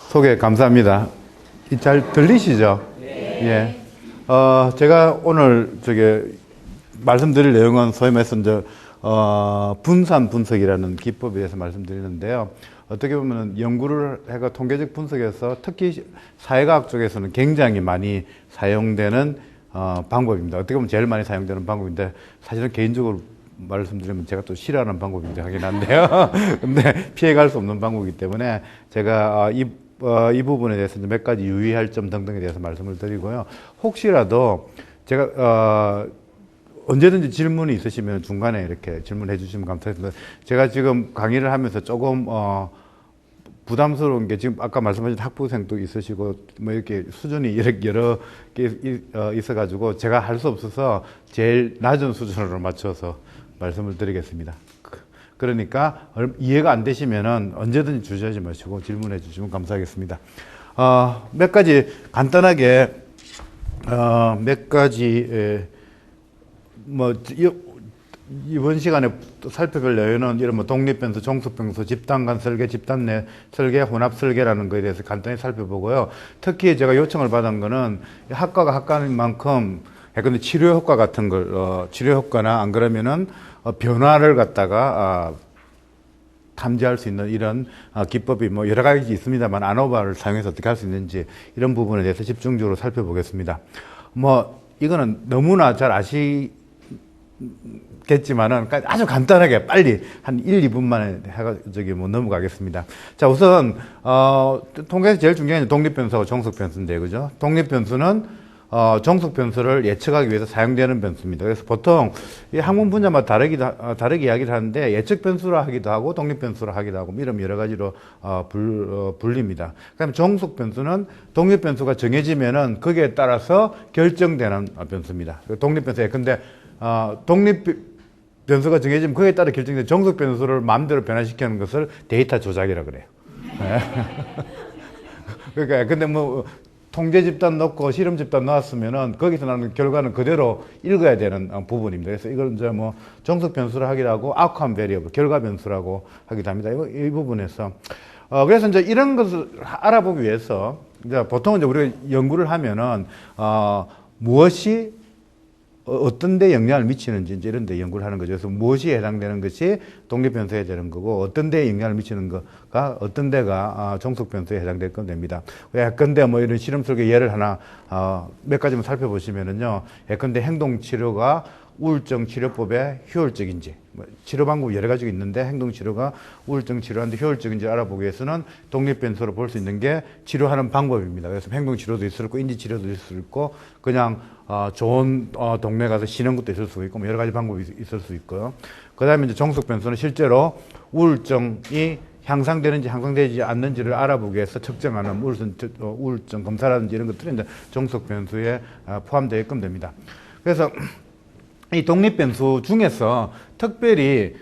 소개 감사합니다. 잘 들리시죠? 네. 예. 제가 오늘 말씀드릴 내용은 소위 말해서 분산 분석이라는 기법에 대해서 말씀드리는데요. 어떻게 보면 연구를 해가 통계적 분석에서 특히 사회과학 쪽에서는 굉장히 많이 사용되는 방법입니다. 어떻게 보면 제일 많이 사용되는 방법인데 사실은 개인적으로 말씀드리면 제가 또 싫어하는 방법이기도 하긴 한데요. 근데 피해갈 수 없는 방법이기 때문에 제가 이 부분에 대해서 몇 가지 유의할 점 등등에 대해서 말씀을 드리고요. 혹시라도 제가 언제든지 질문이 있으시면 중간에 이렇게 질문해 주시면 감사하겠습니다. 제가 지금 강의를 하면서 조금 부담스러운 게 지금 아까 말씀하신 학부생도 있으시고 뭐 이렇게 수준이 여러 개 있어가지고 제가 할 수 없어서 제일 낮은 수준으로 맞춰서 말씀을 드리겠습니다. 그러니까 이해가 안 되시면은 언제든지 주저하지 마시고 질문해 주시면 감사하겠습니다. 몇 가지 간단하게 몇 가지 이번 시간에 살펴볼 내용은 이런 독립변수, 종속변수, 집단 간 설계, 집단 내 설계, 혼합 설계라는 거에 대해서 간단히 살펴보고요. 특히 제가 요청을 받은 거는 학과가 학과인 만큼 근데 치료 효과 같은 걸 치료 효과나 안 그러면은 변화를 갖다가 탐지할 수 있는 이런 기법이 여러 가지 있습니다만 아노바를 사용해서 어떻게 할 수 있는지 이런 부분에 대해서 집중적으로 살펴보겠습니다. 이거는 너무나 잘 아시겠지만은 아주 간단하게 빨리 한 1, 2분 만에 넘어가겠습니다. 자, 우선 통계에서 제일 중요한 게 독립변수하고 종속변수인데, 그죠? 독립변수는 종속 변수를 예측하기 위해서 사용되는 변수입니다. 그래서 보통 이 학문 분야마다 다르게 이야기를 하는데 예측 변수라 하기도 하고 독립 변수라 하기도 하고 이런 여러 가지로 불립니다. 그다음에 종속 변수는 독립 변수가 정해지면은 거기에 따라서 결정되는 변수입니다. 독립 변수에 근데 독립 변수가 정해지면 거기에 따라 결정된 종속 변수를 마음대로 변화시키는 것을 데이터 조작이라고 그래요. 그러니까 근데 통제 집단 넣고 실험 집단 넣었으면은 거기서 나는 결과는 그대로 읽어야 되는 부분입니다. 그래서 이걸 종속 변수를 하기도 하고 outcome variable, 결과 변수라고 하기도 합니다. 이 부분에서 그래서 이런 것을 알아보기 위해서 보통 우리가 연구를 하면은 무엇이 어떤 데 영향을 미치는지 이런 데 연구를 하는 거죠. 그래서 무엇이 해당되는 것이 독립 변수에 되는 거고 어떤 데에 영향을 미치는 거가 어떤 데가 종속 변수에 해당될 건 됩니다. 예컨대 이런 실험 설계 예를 하나 몇 가지만 살펴보시면은요. 예컨대 행동 치료가 우울증 치료법에 효율적인지 치료 방법이 여러 가지가 있는데 행동 치료가 우울증 치료하는데 효율적인지 알아보기 위해서는 독립 변수로 볼 수 있는 게 치료하는 방법입니다. 그래서 행동 치료도 있을 거고 인지 치료도 있을 수 있고 그냥 좋은 동네 가서 쉬는 것도 있을 수 있고 여러 가지 방법이 있을 수 있고요. 그다음에 종속 변수는 실제로 우울증이 향상되는지 향상되지 않는지를 알아보기 위해서 측정하는 우울증 검사라든지 이런 것들이 종속 변수에 포함되게끔 됩니다. 그래서 이 독립 변수 중에서 특별히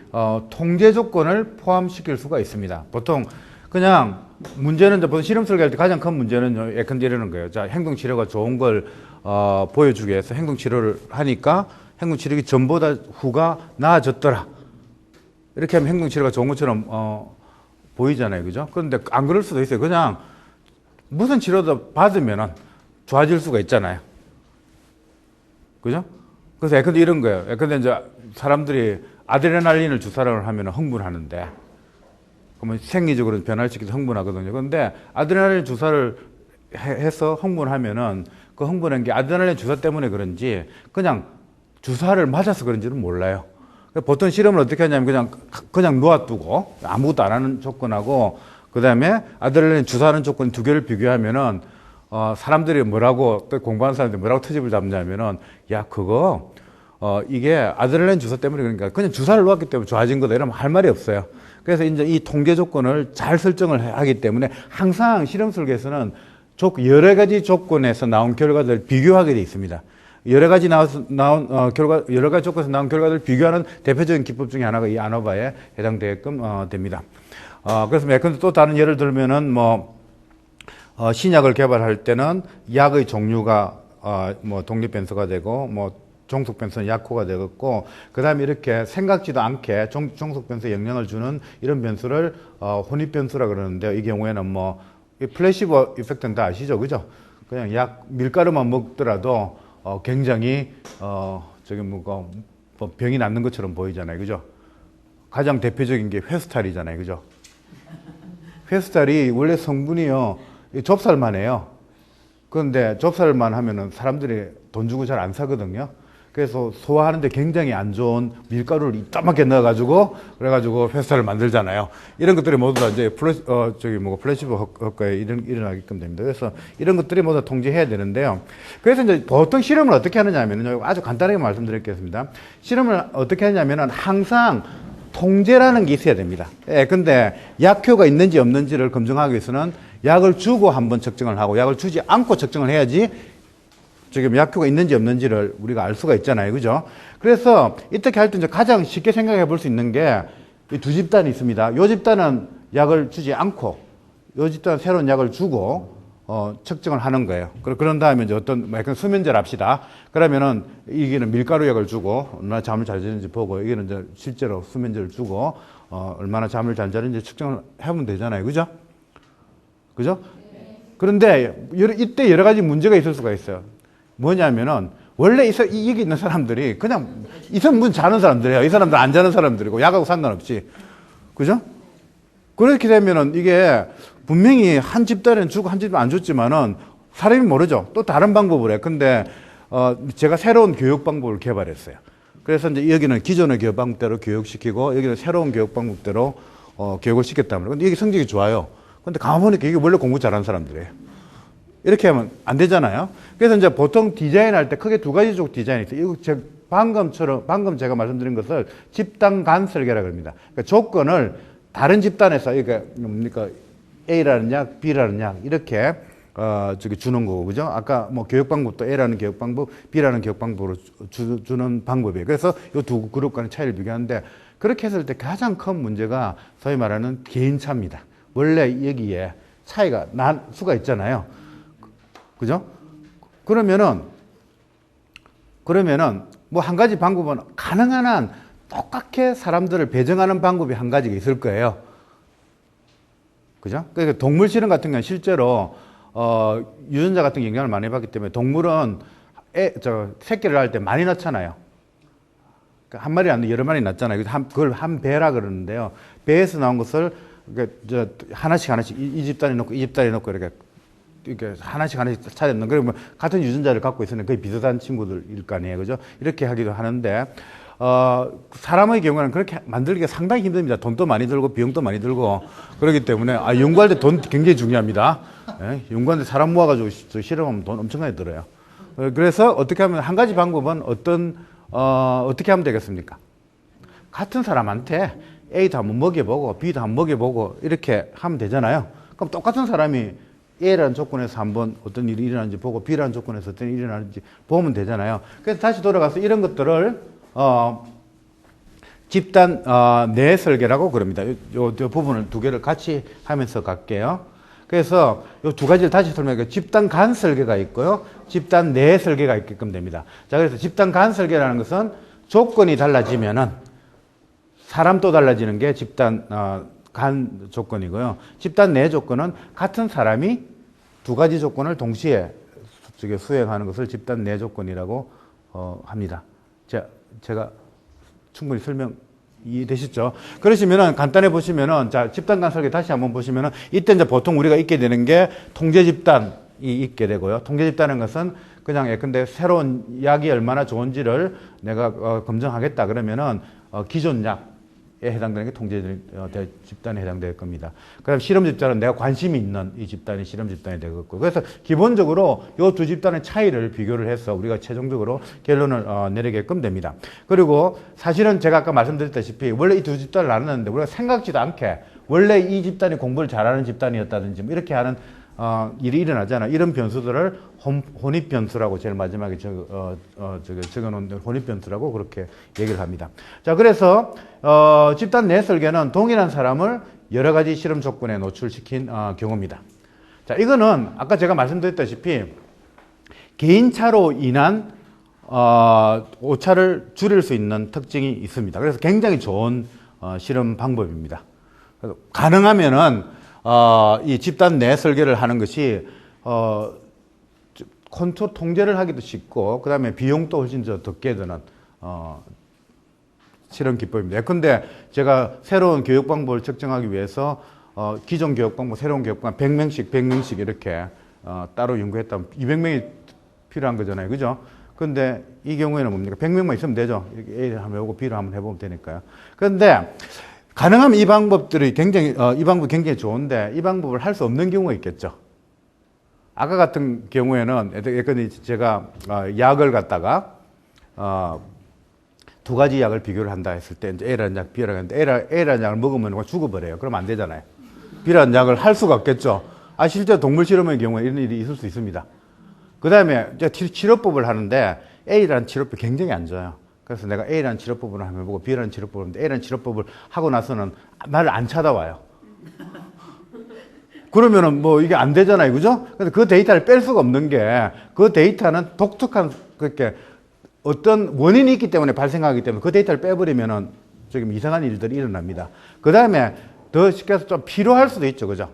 통제 조건을 포함시킬 수가 있습니다. 보통 그냥 문제는 보통 실험 설계할 때 가장 큰 문제는 예컨대 이러는 거예요. 자, 행동 치료가 좋은 걸 보여주기 위해서 행동 치료를 하니까 행동 치료기 전보다 후가 나아졌더라. 이렇게 하면 행동 치료가 좋은 것처럼 보이잖아요, 그죠? 그런데 안 그럴 수도 있어요. 그냥 무슨 치료도 받으면은 좋아질 수가 있잖아요, 그죠? 그래서 예컨대 이런 거예요. 예컨대 사람들이 아드레날린을 주사를 하면 흥분하는데, 그러면 생리적으로 변화를 시켜서 흥분하거든요. 그런데 아드레날린 주사를 해서 흥분하면은 그 흥분한 게 아드레날린 주사 때문에 그런지 그냥 주사를 맞아서 그런지는 몰라요. 보통 실험을 어떻게 하냐면 그냥 놓아두고 아무것도 안 하는 조건하고 그 다음에 아드레날린 주사하는 조건 두 개를 비교하면은 사람들이 또 공부하는 사람들이 뭐라고 트집을 잡냐면은, 야, 그거, 이게 아드레날린 주사 때문에 그러니까 그냥 주사를 놓았기 때문에 좋아진 거다. 이러면 할 말이 없어요. 그래서 이 통계 조건을 잘 설정을 하기 때문에 항상 실험 설계에서는 여러 가지 조건에서 나온 결과들을 비교하게 돼 있습니다. 여러 가지 여러 가지 조건에서 나온 결과들을 비교하는 대표적인 기법 중에 하나가 이 아노바에 해당되게끔 됩니다. 그래서 예컨대 또 다른 예를 들면은 신약을 개발할 때는 약의 종류가 독립 변수가 되고 종속 변수는 약호가 되겠고 그 다음에 이렇게 생각지도 않게 종속 변수에 영향을 주는 이런 변수를 혼입 변수라 그러는데요. 이 경우에는 이 플래시보 이펙트는 다 아시죠? 그죠? 그냥 약 밀가루만 먹더라도 굉장히 저기 뭐 병이 낫는 것처럼 보이잖아요. 그죠? 가장 대표적인 게 회수탈이잖아요. 그죠? 회수탈이 원래 성분이요. 좁쌀만 해요. 그런데 좁쌀만 하면은 사람들이 돈 주고 잘 안 사거든요. 그래서 소화하는데 굉장히 안 좋은 밀가루를 이따맣게 넣어가지고 그래가지고 회수탈을 만들잖아요. 이런 것들이 모두 다 이제 플래시보 효과에 일어나게끔 됩니다. 그래서 이런 것들이 모두 통제해야 되는데요. 그래서 이제 보통 실험을 어떻게 하느냐면요. 아주 간단하게 말씀드리겠습니다. 실험을 어떻게 하냐면은 항상 통제라는 게 있어야 됩니다. 예, 근데 약효가 있는지 없는지를 검증하기 위해서는 약을 주고 한번 측정을 하고 약을 주지 않고 측정을 해야지 지금 약효가 있는지 없는지를 우리가 알 수가 있잖아요. 그죠? 그래서 이렇게 할 때 이제 가장 쉽게 생각해 볼 수 있는 게 이 두 집단이 있습니다. 요 집단은 약을 주지 않고 요 집단은 새로운 약을 주고 측정을 하는 거예요. 그런 다음에 이제 어떤 약간 수면제를 합시다. 그러면은 이게는 밀가루 약을 주고 얼마나 잠을 잘 자는지 보고 이게는 이제 실제로 수면제를 주고 얼마나 잠을 잘 자는지 측정을 해보면 되잖아요. 그죠? 그죠? 그런데 이때 여러 가지 문제가 있을 수가 있어요. 뭐냐면은 원래 여기 있는 사람들이 그냥 이 사람은 자는 사람들이에요. 이 사람들 안 자는 사람들이고 약하고 상관없이. 그죠? 그렇게 되면은 이게 분명히 한 집단은 주고 한 집단은 안 줬지만은 사람이 모르죠. 또 다른 방법을 해. 근데 제가 새로운 교육 방법을 개발했어요. 그래서 이제 여기는 기존의 교육 방법대로 교육시키고 여기는 새로운 교육 방법대로 교육을 시켰단 말이에요. 근데 이게 성적이 좋아요. 근데 가만 보니까 이게 원래 공부 잘하는 사람들이에요. 이렇게 하면 안 되잖아요. 그래서 이제 보통 디자인할 때 크게 두 가지 쪽 디자인이 있어요. 이거 방금 제가 말씀드린 것을 집단 간 설계라고 합니다. 그러니까 조건을 다른 집단에서, 그러니까 뭡니까? A라는 약, B라는 약, 이렇게, 주는 거고, 그죠? 아까 뭐 교육 방법도 A라는 교육 방법, B라는 교육 방법으로 주는 방법이에요. 그래서 이 두 그룹 간의 차이를 비교하는데, 그렇게 했을 때 가장 큰 문제가 소위 말하는 개인차입니다. 원래 여기에 차이가 날 수가 있잖아요. 그죠? 그러면은 뭐 한 가지 방법은 가능한 한 똑같게 사람들을 배정하는 방법이 한 가지가 있을 거예요. 그죠? 그러니까 동물 실험 같은 경우는 실제로 유전자 같은 영향을 많이 받기 때문에 동물은 새끼를 낳을 때 많이 낳잖아요. 그러니까 한 마리 아니고 여러 마리 낳잖아요. 그걸 한 배라 그러는데요. 배에서 나온 것을 하나씩 이 집단에 놓고 이 집단에 놓고 이렇게 하나씩 차렸는, 그러면 같은 유전자를 갖고 있으면 거의 비슷한 친구들일 거 아니에요. 그죠? 이렇게 하기도 하는데, 사람의 경우는 그렇게 만들기가 상당히 힘듭니다. 돈도 많이 들고, 비용도 많이 들고, 그렇기 때문에, 연구할 때 돈 굉장히 중요합니다. 예? 연구하는데 사람 모아가지고 실험하면 돈 엄청나게 들어요. 그래서 어떻게 하면, 한 가지 방법은 어떻게 하면 되겠습니까? 같은 사람한테 A도 한번 먹여보고, B도 한번 먹여보고, 이렇게 하면 되잖아요. 그럼 똑같은 사람이 A라는 조건에서 한번 어떤 일이 일어나는지 보고 B라는 조건에서 어떤 일이 일어나는지 보면 되잖아요. 그래서 다시 돌아가서 이런 것들을 집단 내 설계라고 그럽니다. 요 부분을 두 개를 같이 하면서 갈게요. 그래서 요 두 가지를 다시 설명할게요. 집단 간 설계가 있고요. 집단 내 설계가 있게끔 됩니다. 자, 그래서 집단 간 설계라는 것은 조건이 달라지면은 사람도 달라지는 게 집단 간 조건이고요. 집단 내 조건은 같은 사람이 두 가지 조건을 동시에 수행하는 것을 집단 내 조건이라고 합니다. 제가 충분히 설명 이해되셨죠? 그러시면은 간단히 보시면은 자, 집단 간 설계 다시 한번 보시면은 이때 이제 보통 우리가 있게 되는 게 통제 집단이 있게 되고요. 통제 집단은 것은 그냥 예컨대 새로운 약이 얼마나 좋은지를 내가 검증하겠다 그러면은 기존 약 에 해당되는 게 통제 집단에 해당될 겁니다. 그다음 실험 집단은 내가 관심이 있는 이 집단이 실험 집단이 되겠고, 그래서 기본적으로 이 두 집단의 차이를 비교를 해서 우리가 최종적으로 결론을 내리게끔 됩니다. 그리고 사실은 제가 아까 말씀드렸다시피 원래 이 두 집단을 나눴는데 우리가 생각지도 않게 원래 이 집단이 공부를 잘하는 집단이었다든지 뭐 이렇게 하는 일이 일어나잖아요. 이런 변수들을 혼입 변수라고 제일 마지막에 적어놓은 혼입 변수라고 그렇게 얘기를 합니다. 자, 그래서 집단 내 설계는 동일한 사람을 여러 가지 실험 조건에 노출시킨 경우입니다. 자, 이거는 아까 제가 말씀드렸다시피 개인차로 인한 오차를 줄일 수 있는 특징이 있습니다. 그래서 굉장히 좋은 실험 방법입니다. 그래서 가능하면은 이 집단 내 설계를 하는 것이 컨트롤 통제를 하기도 쉽고 그다음에 비용도 훨씬 더 적게 드는 실험 기법입니다. 예컨대 제가 새로운 교육 방법을 측정하기 위해서 기존 교육 방법, 새로운 교육 방법 100명씩 이렇게 따로 연구했다면 200명이 필요한 거잖아요. 그죠? 근데 이 경우에는 뭡니까? 100명만 있으면 되죠. A를 한번 해보고 B를 한번 해보면 되니까요. 그런데 가능하면 이 방법들이 굉장히, 이 방법이 굉장히 좋은데 이 방법을 할 수 없는 경우가 있겠죠. 아까 같은 경우에는 예컨대 제가 약을 갖다가 두 가지 약을 비교를 한다 했을 때 이제 A라는 약, B라는 약인데 A라는 약을 먹으면 죽어버려요. 그러면 안 되잖아요. B라는 약을 할 수가 없겠죠. 실제 동물 실험의 경우에 이런 일이 있을 수 있습니다. 그 다음에 치료법을 하는데 A라는 치료법이 굉장히 안 좋아요. 그래서 내가 A라는 치료법을 한번 해보고 B라는 치료법을 하는데 A라는 치료법을 하고 나서는 나를 안 찾아와요. 그러면은 뭐 이게 안 되잖아요. 그죠? 그래서 그 데이터를 뺄 수가 없는 게 그 데이터는 독특한 그렇게 어떤 원인이 있기 때문에 발생하기 때문에 그 데이터를 빼버리면은 지금 이상한 일들이 일어납니다. 그 다음에 더 쉽게 해서 좀 필요할 수도 있죠. 그죠?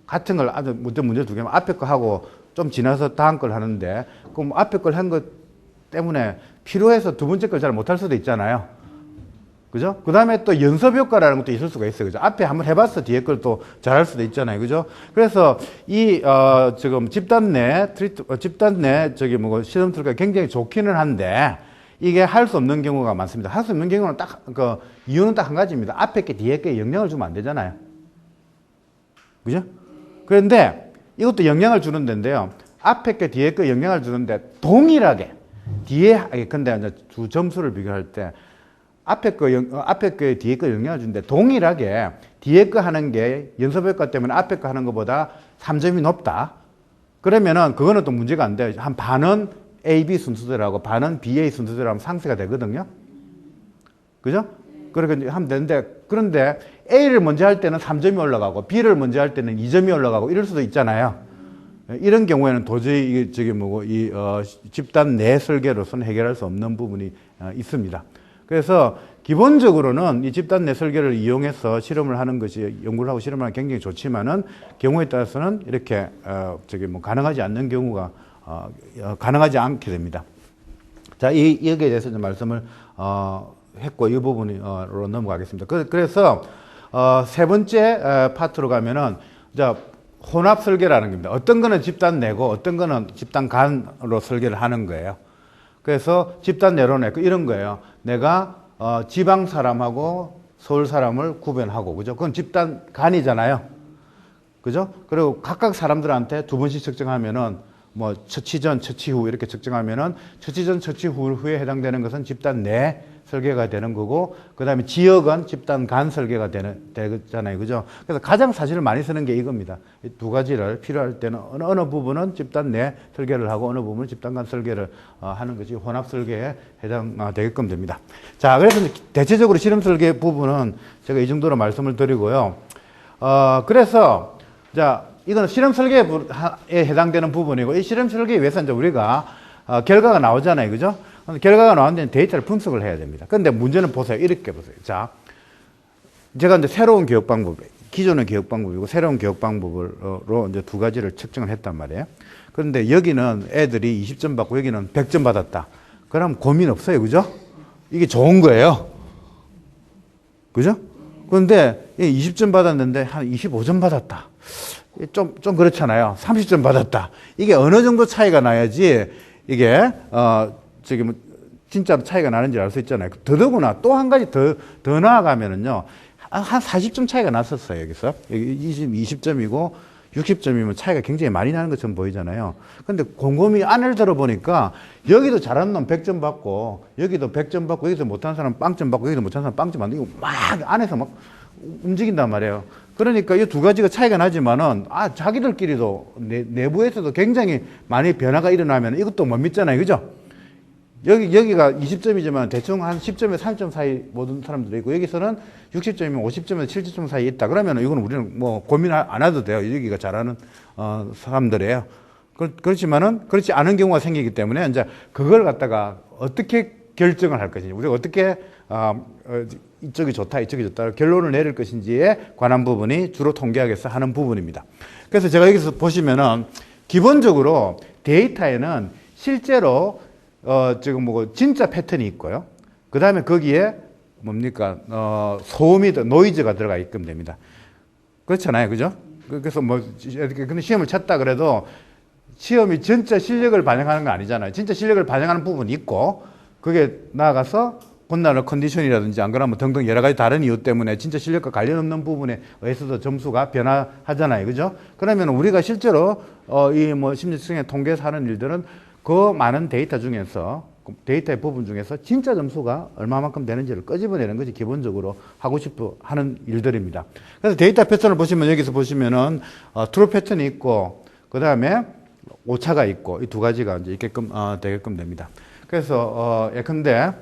같은 걸 아주 문제 두 개만 앞에 거 하고 좀 지나서 다음 걸 하는데 그럼 앞에 걸 한 것 때문에 필요해서 두 번째 걸 잘 못할 수도 있잖아요. 그죠? 그 다음에 또 연습 효과라는 것도 있을 수가 있어요. 그죠? 앞에 한번 해봤어. 뒤에 걸 또 잘할 수도 있잖아요. 그죠? 그래서 지금 집단 내 실험 툴가 굉장히 좋기는 한데 이게 할 수 없는 경우가 많습니다. 할 수 없는 경우는 이유는 딱 한 가지입니다. 앞에 게 뒤에 게 영향을 주면 안 되잖아요. 그죠? 그런데 이것도 영향을 주는 데인데요. 앞에 게 뒤에 게 영향을 주는데 동일하게 근데 이제 두 점수를 비교할 때 앞에 거 뒤에 거 영향을 주는데 동일하게 뒤에 거 하는 게 연습 효과 때문에 앞에 거 하는 것보다 3점이 높다. 그러면은 그거는 또 문제가 안 돼요. 한 반은 AB 순서대로하고 반은 BA 순서대로 하면 상쇄가 되거든요. 그죠? 그렇게 하면 되는데 그런데 A를 먼저 할 때는 3점이 올라가고 B를 먼저 할 때는 2점이 올라가고 이럴 수도 있잖아요. 이런 경우에는 도저히 집단 내 설계로서는 해결할 수 없는 부분이 있습니다. 그래서 기본적으로는 이 집단 내 설계를 이용해서 실험을 하는 것이 연구를 하고 실험을 하는 게 굉장히 좋지만은 경우에 따라서는 이렇게 가능하지 않는 경우가 가능하지 않게 됩니다. 자, 여기에 대해서 좀 말씀을 했고 이 부분으로 넘어가겠습니다. 그래서 세 번째 파트로 가면은 자, 혼합 설계라는 겁니다. 어떤 거는 집단 내고 어떤 거는 집단 간으로 설계를 하는 거예요. 그래서 집단 내로 내고 이런 거예요. 내가 지방 사람하고 서울 사람을 구별하고, 그죠? 그건 집단 간이잖아요. 그죠? 그리고 각각 사람들한테 두 번씩 측정하면은 뭐 처치 전, 처치 후 이렇게 측정하면은 처치 전, 처치 후에 해당되는 것은 집단 내 설계가 되는 거고, 그 다음에 지역은 집단 간 설계가 되잖아요. 그죠? 그래서 가장 사실을 많이 쓰는 게 이겁니다. 이 두 가지를 필요할 때는 어느 부분은 집단 내 설계를 하고 어느 부분은 집단 간 설계를 하는 것이 혼합 설계에 해당되게끔 됩니다. 자, 그래서 대체적으로 실험 설계 부분은 제가 이 정도로 말씀을 드리고요. 그래서, 자, 이거는 실험 설계에 해당되는 부분이고, 이 실험 설계에 위해서 이제 우리가 결과가 나오잖아요. 그죠? 결과가 나왔는데 데이터를 분석을 해야 됩니다. 그런데 문제는 보세요. 이렇게 보세요. 자, 제가 이제 새로운 교육 방법, 기존의 교육 방법이고 새로운 교육 방법으로 이제 두 가지를 측정을 했단 말이에요. 그런데 여기는 애들이 20점 받고 여기는 100점 받았다. 그럼 고민 없어요. 그죠? 이게 좋은 거예요. 그죠? 그런데 20점 받았는데 한 25점 받았다. 좀 그렇잖아요. 30점 받았다. 이게 어느 정도 차이가 나야지 이게, 지금 진짜로 차이가 나는지 알 수 있잖아요. 더더구나 또 한 가지 더 나아가면은요. 한 40점 차이가 났었어요. 여기서. 여기 20점이고 60점이면 차이가 굉장히 많이 나는 것처럼 보이잖아요. 근데 곰곰이 안을 들어보니까 여기도 잘하는 놈 100점 받고 여기도 100점 받고 여기도 못하는 사람 빵점 받고 여기도 못하는 사람 빵점 받고 이거 막 안에서 막 움직인단 말이에요. 그러니까 이 두 가지가 차이가 나지만은 자기들끼리도 내부에서도 굉장히 많이 변화가 일어나면 이것도 못 믿잖아요. 그죠? 여기가 20점이지만 대충 한 10점에서 3점 사이 모든 사람들이 있고 여기서는 60점이면 50점에서 70점 사이에 있다. 그러면 이거는 우리는 뭐 고민 안 해도 돼요. 여기가 잘하는 사람들이에요. 그렇지만은 그렇지 않은 경우가 생기기 때문에 이제 그걸 갖다가 어떻게 결정을 할 것인지 우리가 어떻게 이쪽이 좋다, 이쪽이 좋다 결론을 내릴 것인지에 관한 부분이 주로 통계학에서 하는 부분입니다. 그래서 제가 여기서 보시면은 기본적으로 데이터에는 실제로 지금 뭐 진짜 패턴이 있고요. 그 다음에 거기에 뭡니까 소음이 노이즈가 들어가 있게끔 됩니다. 그렇잖아요, 그죠? 그래서 뭐 근데 시험을 쳤다 그래도 시험이 진짜 실력을 반영하는 건 아니잖아요. 진짜 실력을 반영하는 부분이 있고 그게 나아가서 곤란한 컨디션이라든지 안 그러면 등등 여러 가지 다른 이유 때문에 진짜 실력과 관련 없는 부분에 의해서도 점수가 변화하잖아요, 그죠? 그러면 우리가 실제로 이 뭐 심리학의 통계에서 하는 일들은 그 많은 데이터 중에서 데이터의 부분 중에서 진짜 점수가 얼마만큼 되는지를 끄집어내는 것이 기본적으로 하고 싶어 하는 일들입니다. 그래서 데이터 패턴을 보시면 여기서 보시면은 트루 패턴이 있고 그 다음에 오차가 있고 이 두 가지가 이제 있게끔 되게끔 됩니다. 그래서 예컨대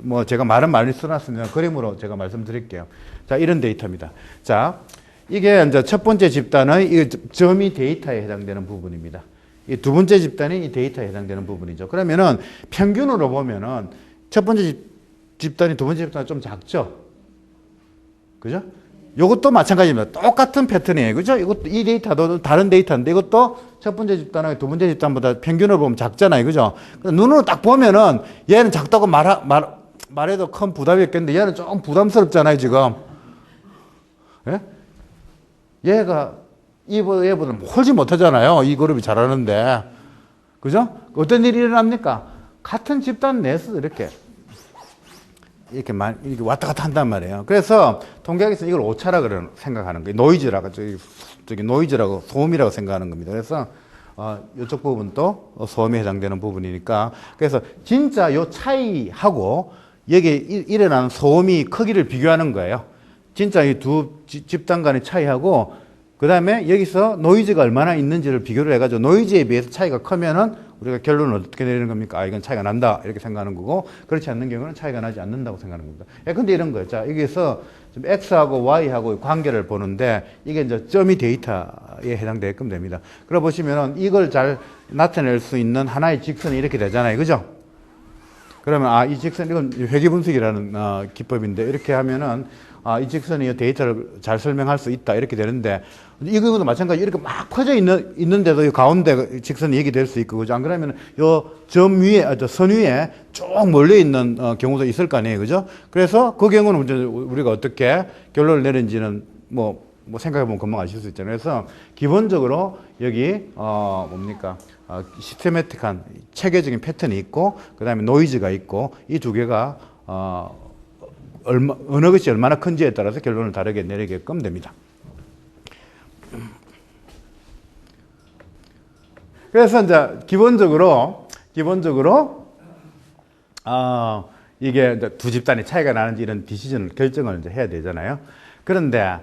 뭐 제가 말은 많이 써놨으면 그림으로 제가 말씀드릴게요. 자, 이런 데이터입니다. 자, 이게 이제 첫 번째 집단의 이 점이 데이터에 해당되는 부분입니다. 이 두 번째 집단이 이 데이터에 해당되는 부분이죠. 그러면은 평균으로 보면은 첫 번째 집단이 두 번째 집단이 좀 작죠? 그죠? 이것도 마찬가지입니다. 똑같은 패턴이에요. 그죠? 이것도 이 데이터도 다른 데이터인데 이것도 첫 번째 집단하고 두 번째 집단보다 평균으로 보면 작잖아요. 그죠? 눈으로 딱 보면은 얘는 작다고 말해도 큰 부담이 없겠는데 얘는 좀 부담스럽잖아요, 지금. 예? 얘가 얘보다 훨씬 못하잖아요. 이 그룹이 잘하는데. 그죠? 어떤 일이 일어납니까? 같은 집단 내에서 이렇게 왔다 갔다 한단 말이에요. 그래서 통계학에서 이걸 오차라 생각하는 거예요. 노이즈라고, 저기 노이즈라고, 소음이라고 생각하는 겁니다. 그래서, 이쪽 부분도 소음에 해당되는 부분이니까. 그래서 진짜 요 차이하고 여기에 일어나는 소음이 크기를 비교하는 거예요. 진짜 이 두 집단 간의 차이하고 그 다음에 여기서 노이즈가 얼마나 있는지를 비교를 해가지고 노이즈에 비해서 차이가 크면은 우리가 결론을 어떻게 내리는 겁니까? 아, 이건 차이가 난다. 이렇게 생각하는 거고, 그렇지 않는 경우는 차이가 나지 않는다고 생각하는 겁니다. 근데 이런 거예요. 자, 여기서 좀 X하고 Y하고 관계를 보는데, 이게 이제 점이 데이터에 해당되게끔 됩니다. 그래 보시면은 이걸 잘 나타낼 수 있는 하나의 직선이 이렇게 되잖아요. 그죠? 그러면, 이 직선, 이건 회귀분석이라는, 기법인데, 이렇게 하면은, 이 직선이 데이터를 잘 설명할 수 있다. 이렇게 되는데, 이거도 마찬가지 이렇게 막 퍼져 있는데도 이 가운데 직선이 얘기될 수 있고, 그죠? 안 그러면 요 점 위에, 선 위에 쭉 몰려 있는 경우도 있을 거 아니에요. 그죠? 그래서 그 경우는 이제 우리가 어떻게 결론을 내는지는 뭐 생각해보면 금방 아실 수 있잖아요. 그래서 기본적으로 여기, 뭡니까? 시스테매틱한 체계적인 패턴이 있고, 그 다음에 노이즈가 있고, 이 두 개가, 어느 것이 얼마나 큰지에 따라서 결론을 다르게 내리게끔 됩니다. 그래서 이제 기본적으로 이게 이제 두 집단이 차이가 나는지 이런 디시전을 결정을 이제 해야 되잖아요. 그런데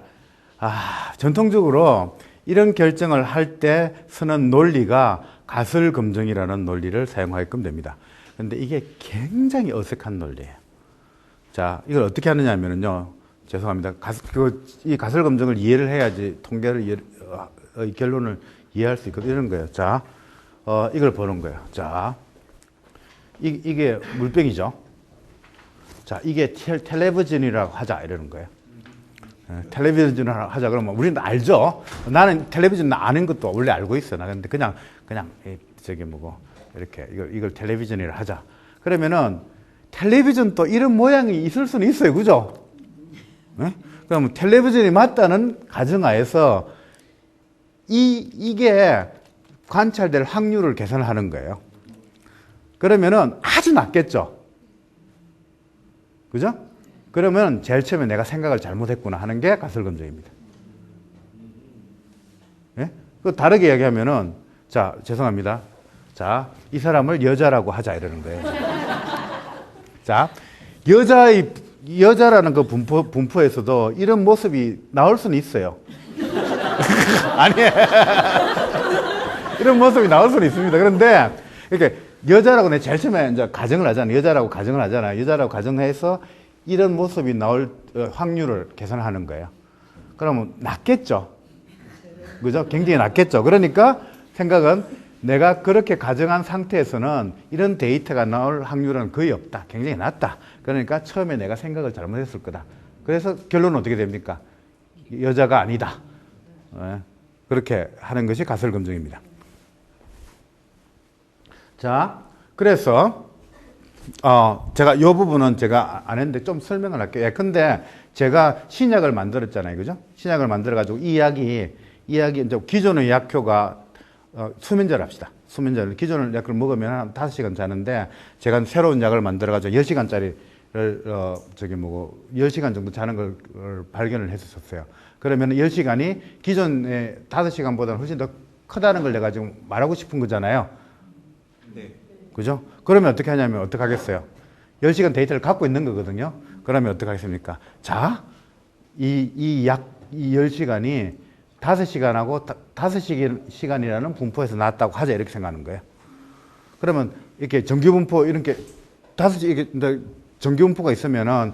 전통적으로 이런 결정을 할 때 쓰는 논리가 가설 검증이라는 논리를 사용하게끔 됩니다. 그런데 이게 굉장히 어색한 논리예요. 자, 이걸 어떻게 하느냐면요. 죄송합니다. 이 가설 검증을 이해를 해야지 통계를 결론을 이해할 수 있거든요. 이런 거예요. 자, 이걸 보는 거예요. 자, 이게 물병이죠. 자, 이게 텔레비전이라고 하자 이러는 거예요. 텔레비전을 하자 그러면 우리는 알죠. 나는 텔레비전 아는 것도 원래 알고 있어. 나 근데 그냥 저기 뭐고 이렇게 이걸 텔레비전이라 하자. 그러면은 텔레비전 또 이런 모양이 있을 수는 있어요. 그죠? 네? 그럼 텔레비전이 맞다는 가정하에서 이게 관찰될 확률을 계산하는 거예요. 그러면은 아주 낮겠죠. 그죠? 그러면 제일 처음에 내가 생각을 잘못했구나 하는 게 가설검증입니다. 예? 그 다르게 이야기하면은, 자, 죄송합니다. 자, 이 사람을 여자라고 하자 이러는 거예요. 자, 여자라는 그 분포에서도 이런 모습이 나올 수는 있어요. 아니에요. 이런 모습이 나올 수는 있습니다. 그런데, 이렇게 여자라고 내 제일 처음에 이제 가정을 하잖아요. 여자라고 가정을 하잖아요. 여자라고 가정해서 이런 모습이 나올 확률을 계산하는 거예요. 그러면 낮겠죠. 그죠? 굉장히 낮겠죠. 그러니까 생각은 내가 그렇게 가정한 상태에서는 이런 데이터가 나올 확률은 거의 없다. 굉장히 낮다. 그러니까 처음에 내가 생각을 잘못했을 거다. 그래서 결론은 어떻게 됩니까? 여자가 아니다. 그렇게 하는 것이 가설검증입니다. 자, 그래서 제가 이 부분은 제가 안 했는데 좀 설명을 할게요. 근데 제가 신약을 만들었잖아요. 그죠? 신약을 만들어가지고 이 이야기, 이제 기존의 약효가 수면제를 합시다. 수면제를, 기존의 약을 먹으면 한 5시간 자는데, 제가 새로운 약을 만들어가지고 10시간짜리를, 10시간 정도 자는 걸 발견을 했었어요. 그러면 10시간이 기존의 5시간보다는 훨씬 더 크다는 걸 내가 지금 말하고 싶은 거잖아요. 네. 그죠? 그러면 어떻게 하냐면, 어떻게 하겠어요? 10시간 데이터를 갖고 있는 거거든요. 그러면 어떻게 하겠습니까? 자, 이 10시간이 5시간하고 5시간이라는 분포에서 나왔다고 하자, 이렇게 생각하는 거예요. 그러면 이렇게 정규분포, 이렇게 이게 정규분포가 있으면은,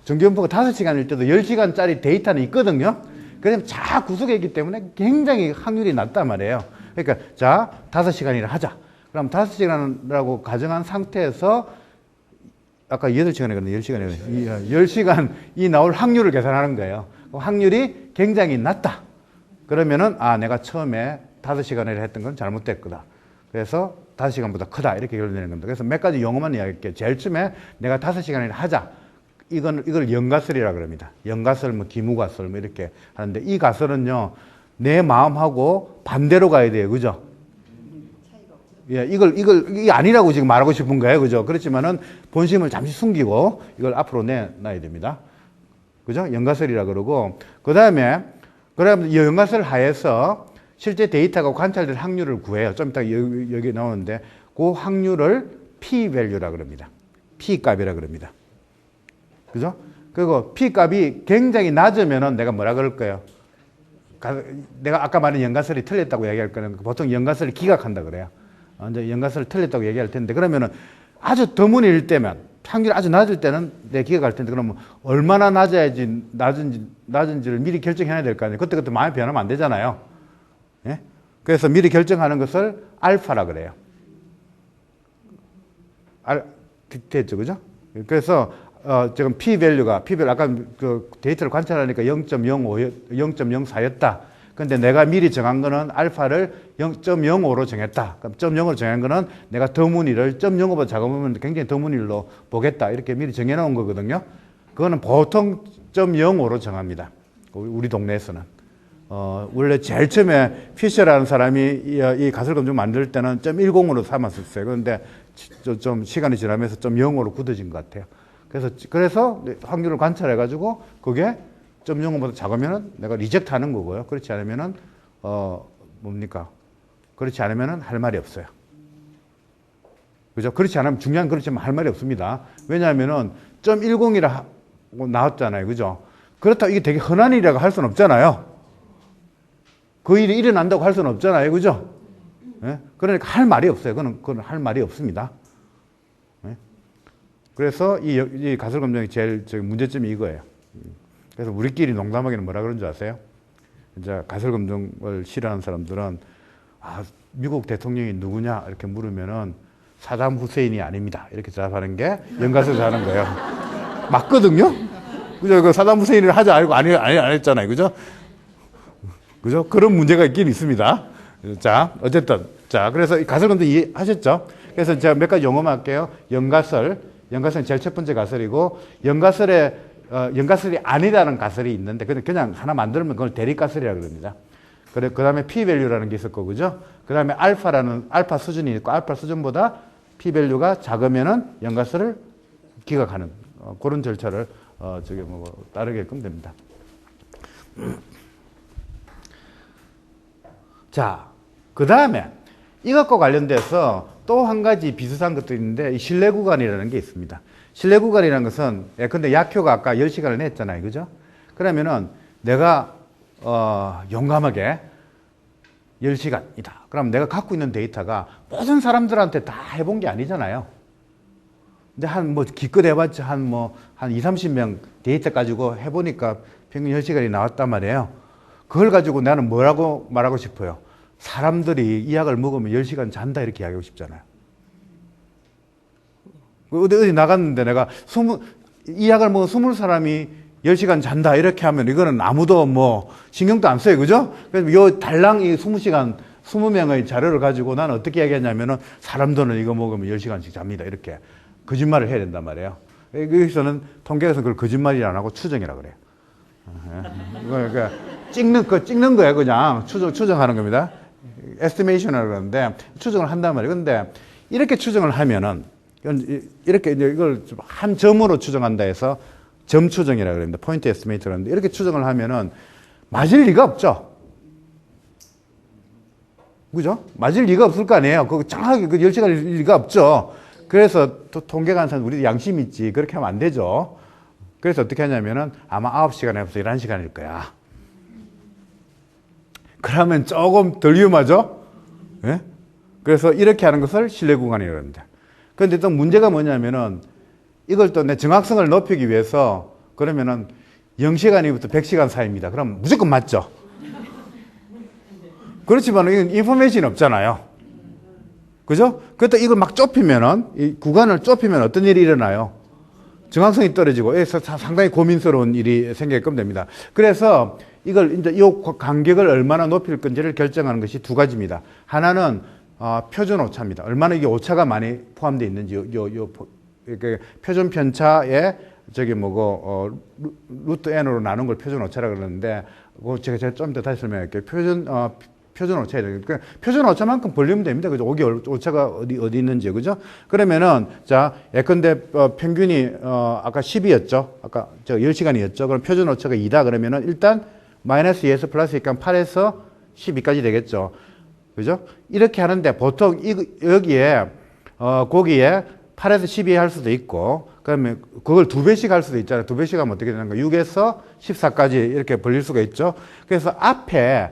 정규분포가 5시간일 때도 10시간짜리 데이터는 있거든요. 그러면 자 구석에 있기 때문에 굉장히 확률이 낮단 말이에요. 그러니까 자, 5시간이라 하자. 그럼 5시간이라고 가정한 상태에서, 아까 8시간이거든요. 10시간이거든요. 10시간이 나올 확률을 계산하는 거예요. 확률이 굉장히 낮다. 그러면은, 내가 처음에 5시간을 했던 건 잘못됐구나. 그래서 5시간보다 크다. 이렇게 결론내는 겁니다. 그래서 몇 가지 용어만 이야기할게요. 제일 처음에 내가 5시간을 하자. 이걸 연가설이라고 그럽니다. 연가설, 기무가설, 이렇게 하는데, 이 가설은요, 내 마음하고 반대로 가야 돼요. 그죠? 예, 이게 아니라고 지금 말하고 싶은 거예요. 그죠? 그렇지만은 본심을 잠시 숨기고 이걸 앞으로 내놔야 됩니다. 그죠? 연가설이라 그러고, 그러면 이 연가설 하에서 실제 데이터가 관찰될 확률을 구해요. 좀 이따 여기 나오는데, 그 확률을 p-value라 그럽니다. p-값이라 그럽니다. 그죠? 그리고 p-값이 굉장히 낮으면은 내가 뭐라 그럴 거예요? 내가 아까 말한 연가설이 틀렸다고 얘기할 거는, 보통 연가설을 기각한다 그래요. 이제 연가설을 틀렸다고 얘기할 텐데, 그러면은 아주 드문일 때면, 확률이 아주 낮을 때는 내가 기각할 텐데, 그러면 얼마나 낮은지를 미리 결정해야 될 거 아니에요. 그때 마음이 변하면 안 되잖아요. 예? 그래서 미리 결정하는 것을 알파라 그래요. 됐죠, 그죠? 그래서 지금 p-value가 아까 그 데이터를 관찰하니까 0.04였다. 근데 내가 미리 정한 거는 알파를 0.05로 정했다. 그럼 0.05로 정한 거는 내가 더문위를 0.05보다 작으면 굉장히 더문위로 보겠다. 이렇게 미리 정해 놓은 거거든요. 그거는 보통 0.05로 정합니다. 우리 동네에서는. 원래 제일 처음에 피셔라는 사람이 이 가설검증 만들 때는 0.10으로 삼았었어요. 그런데 좀 시간이 지나면서 0.05로 굳어진 것 같아요. 그래서 확률을 관찰해가지고 그게 0.05보다 작으면은 내가 리젝트 하는 거고요. 그렇지 않으면은, 그렇지 않으면은 할 말이 없어요. 그죠? 그렇지 않으면, 중요한 그렇지만 할 말이 없습니다. 왜냐하면은 0.10이라 나왔잖아요. 그죠? 그렇다고 이게 되게 흔한 일이라고 할 수는 없잖아요. 그 일이 일어난다고 할 수는 없잖아요. 그죠? 예? 그러니까 할 말이 없어요. 그건 할 말이 없습니다. 예? 그래서 이 가설검증의 제일 문제점이 이거예요. 그래서 우리끼리 농담하기는 뭐라 그런 줄 아세요? 이제 가설검증을 싫어하는 사람들은, 미국 대통령이 누구냐? 이렇게 물으면은 사담 후세인이 아닙니다. 이렇게 대답하는 게 연가설에서 하는 거예요. 맞거든요? 그죠? 그 사담 후세인을 하지 않고 안 했잖아요. 그죠? 그죠? 그런 문제가 있긴 있습니다. 자, 어쨌든. 자, 그래서 가설검증 이해하셨죠? 그래서 제가 몇 가지 용어만 할게요. 연가설은 제일 첫 번째 가설이고, 연가설이 아니라는 가설이 있는데, 그냥 하나 만들면 그걸 대립가설이라고 그럽니다. 그 다음에 p-value라는 게 있을 거고, 그죠? 그 다음에 알파 수준이 있고, 알파 수준보다 p-value가 작으면은 연가설을 기각하는, 그런 절차를, 따르게끔 됩니다. 자, 그 다음에 이것과 관련돼서 또 한 가지 비슷한 것도 있는데, 이 신뢰 구간이라는 게 있습니다. 신뢰 구간이라는 것은, 근데 약효가 아까 10시간을 냈잖아요. 그죠? 그러면은 내가, 용감하게 10시간이다. 그럼 내가 갖고 있는 데이터가 모든 사람들한테 다 해본 게 아니잖아요. 근데 기껏 해봤자 한 2, 30명 데이터 가지고 해보니까 평균 10시간이 나왔단 말이에요. 그걸 가지고 나는 뭐라고 말하고 싶어요? 사람들이 이 약을 먹으면 10시간 잔다 이렇게 이야기하고 싶잖아요. 어디 나갔는데 내가 이 약을 먹은 20사람이 10시간 잔다 이렇게 하면 이거는 아무도 뭐 신경도 안 써요. 그죠? 그래서 요 달랑 이 20시간 20명의 자료를 가지고 나는 어떻게 이야기했냐면은 사람들은 이거 먹으면 10시간씩 잡니다. 이렇게 거짓말을 해야 된단 말이에요. 여기서는 통계에서는 그걸 거짓말이라 안 하고 추정이라 그래요. 그러니까 찍는 거예요. 그냥 추정하는 겁니다. 에스티메이션이라고 그러는데 추정을 한단 말이에요. 근데 이렇게 추정을 하면은 이렇게 이걸 한 점으로 추정한다 해서 점 추정이라고 그럽니다. 포인트 에스티메이트라고 하는데 이렇게 추정을 하면은 맞을 리가 없죠. 그죠? 맞을 리가 없을 거 아니에요. 그거 정확하게 그 10시간일 리가 없죠. 그래서 또 통계가 하는 사람 우리도 양심 있지. 그렇게 하면 안 되죠. 그래서 어떻게 하냐면은 아마 9시간에 해서 11시간일 거야. 그러면 조금 덜 위험하죠? 예? 그래서 이렇게 하는 것을 신뢰 구간이라고 합니다. 그런데 또 문제가 뭐냐면은 이걸 또 내 정확성을 높이기 위해서 그러면은 0시간부터 100시간 사이입니다. 그럼 무조건 맞죠? 그렇지만 이건 인포메이션이 없잖아요. 그죠? 그때 이걸 막 좁히면은, 이 구간을 좁히면 어떤 일이 일어나요? 정확성이 떨어지고, 상당히 고민스러운 일이 생기게끔 됩니다. 그래서 이걸 이제 이 간격을 얼마나 높일 건지를 결정하는 것이 두 가지입니다. 하나는, 표준 오차입니다. 얼마나 이게 오차가 많이 포함되어 있는지, 표준 편차에 루트 n으로 나눈 걸 표준 오차라고 그러는데, 제가 좀 더 다시 설명할게요. 표준 오차에 그러니까 표준 오차만큼 벌리면 됩니다. 그죠? 여기 오차가 어디 있는지, 그죠? 그러면은, 자, 예컨대, 평균이, 아까 10이었죠? 아까 10시간이었죠? 그럼 표준 오차가 2다 그러면은 일단 마이너스 2에서 플러스 2니까 8에서 12까지 되겠죠? 그죠? 이렇게 하는데 보통 여기에, 거기에 8에서 12 할 수도 있고, 그러면 그걸 2배씩 할 수도 있잖아요. 2배씩 하면 어떻게 되는 거예요? 6에서 14까지 이렇게 벌릴 수가 있죠? 그래서 앞에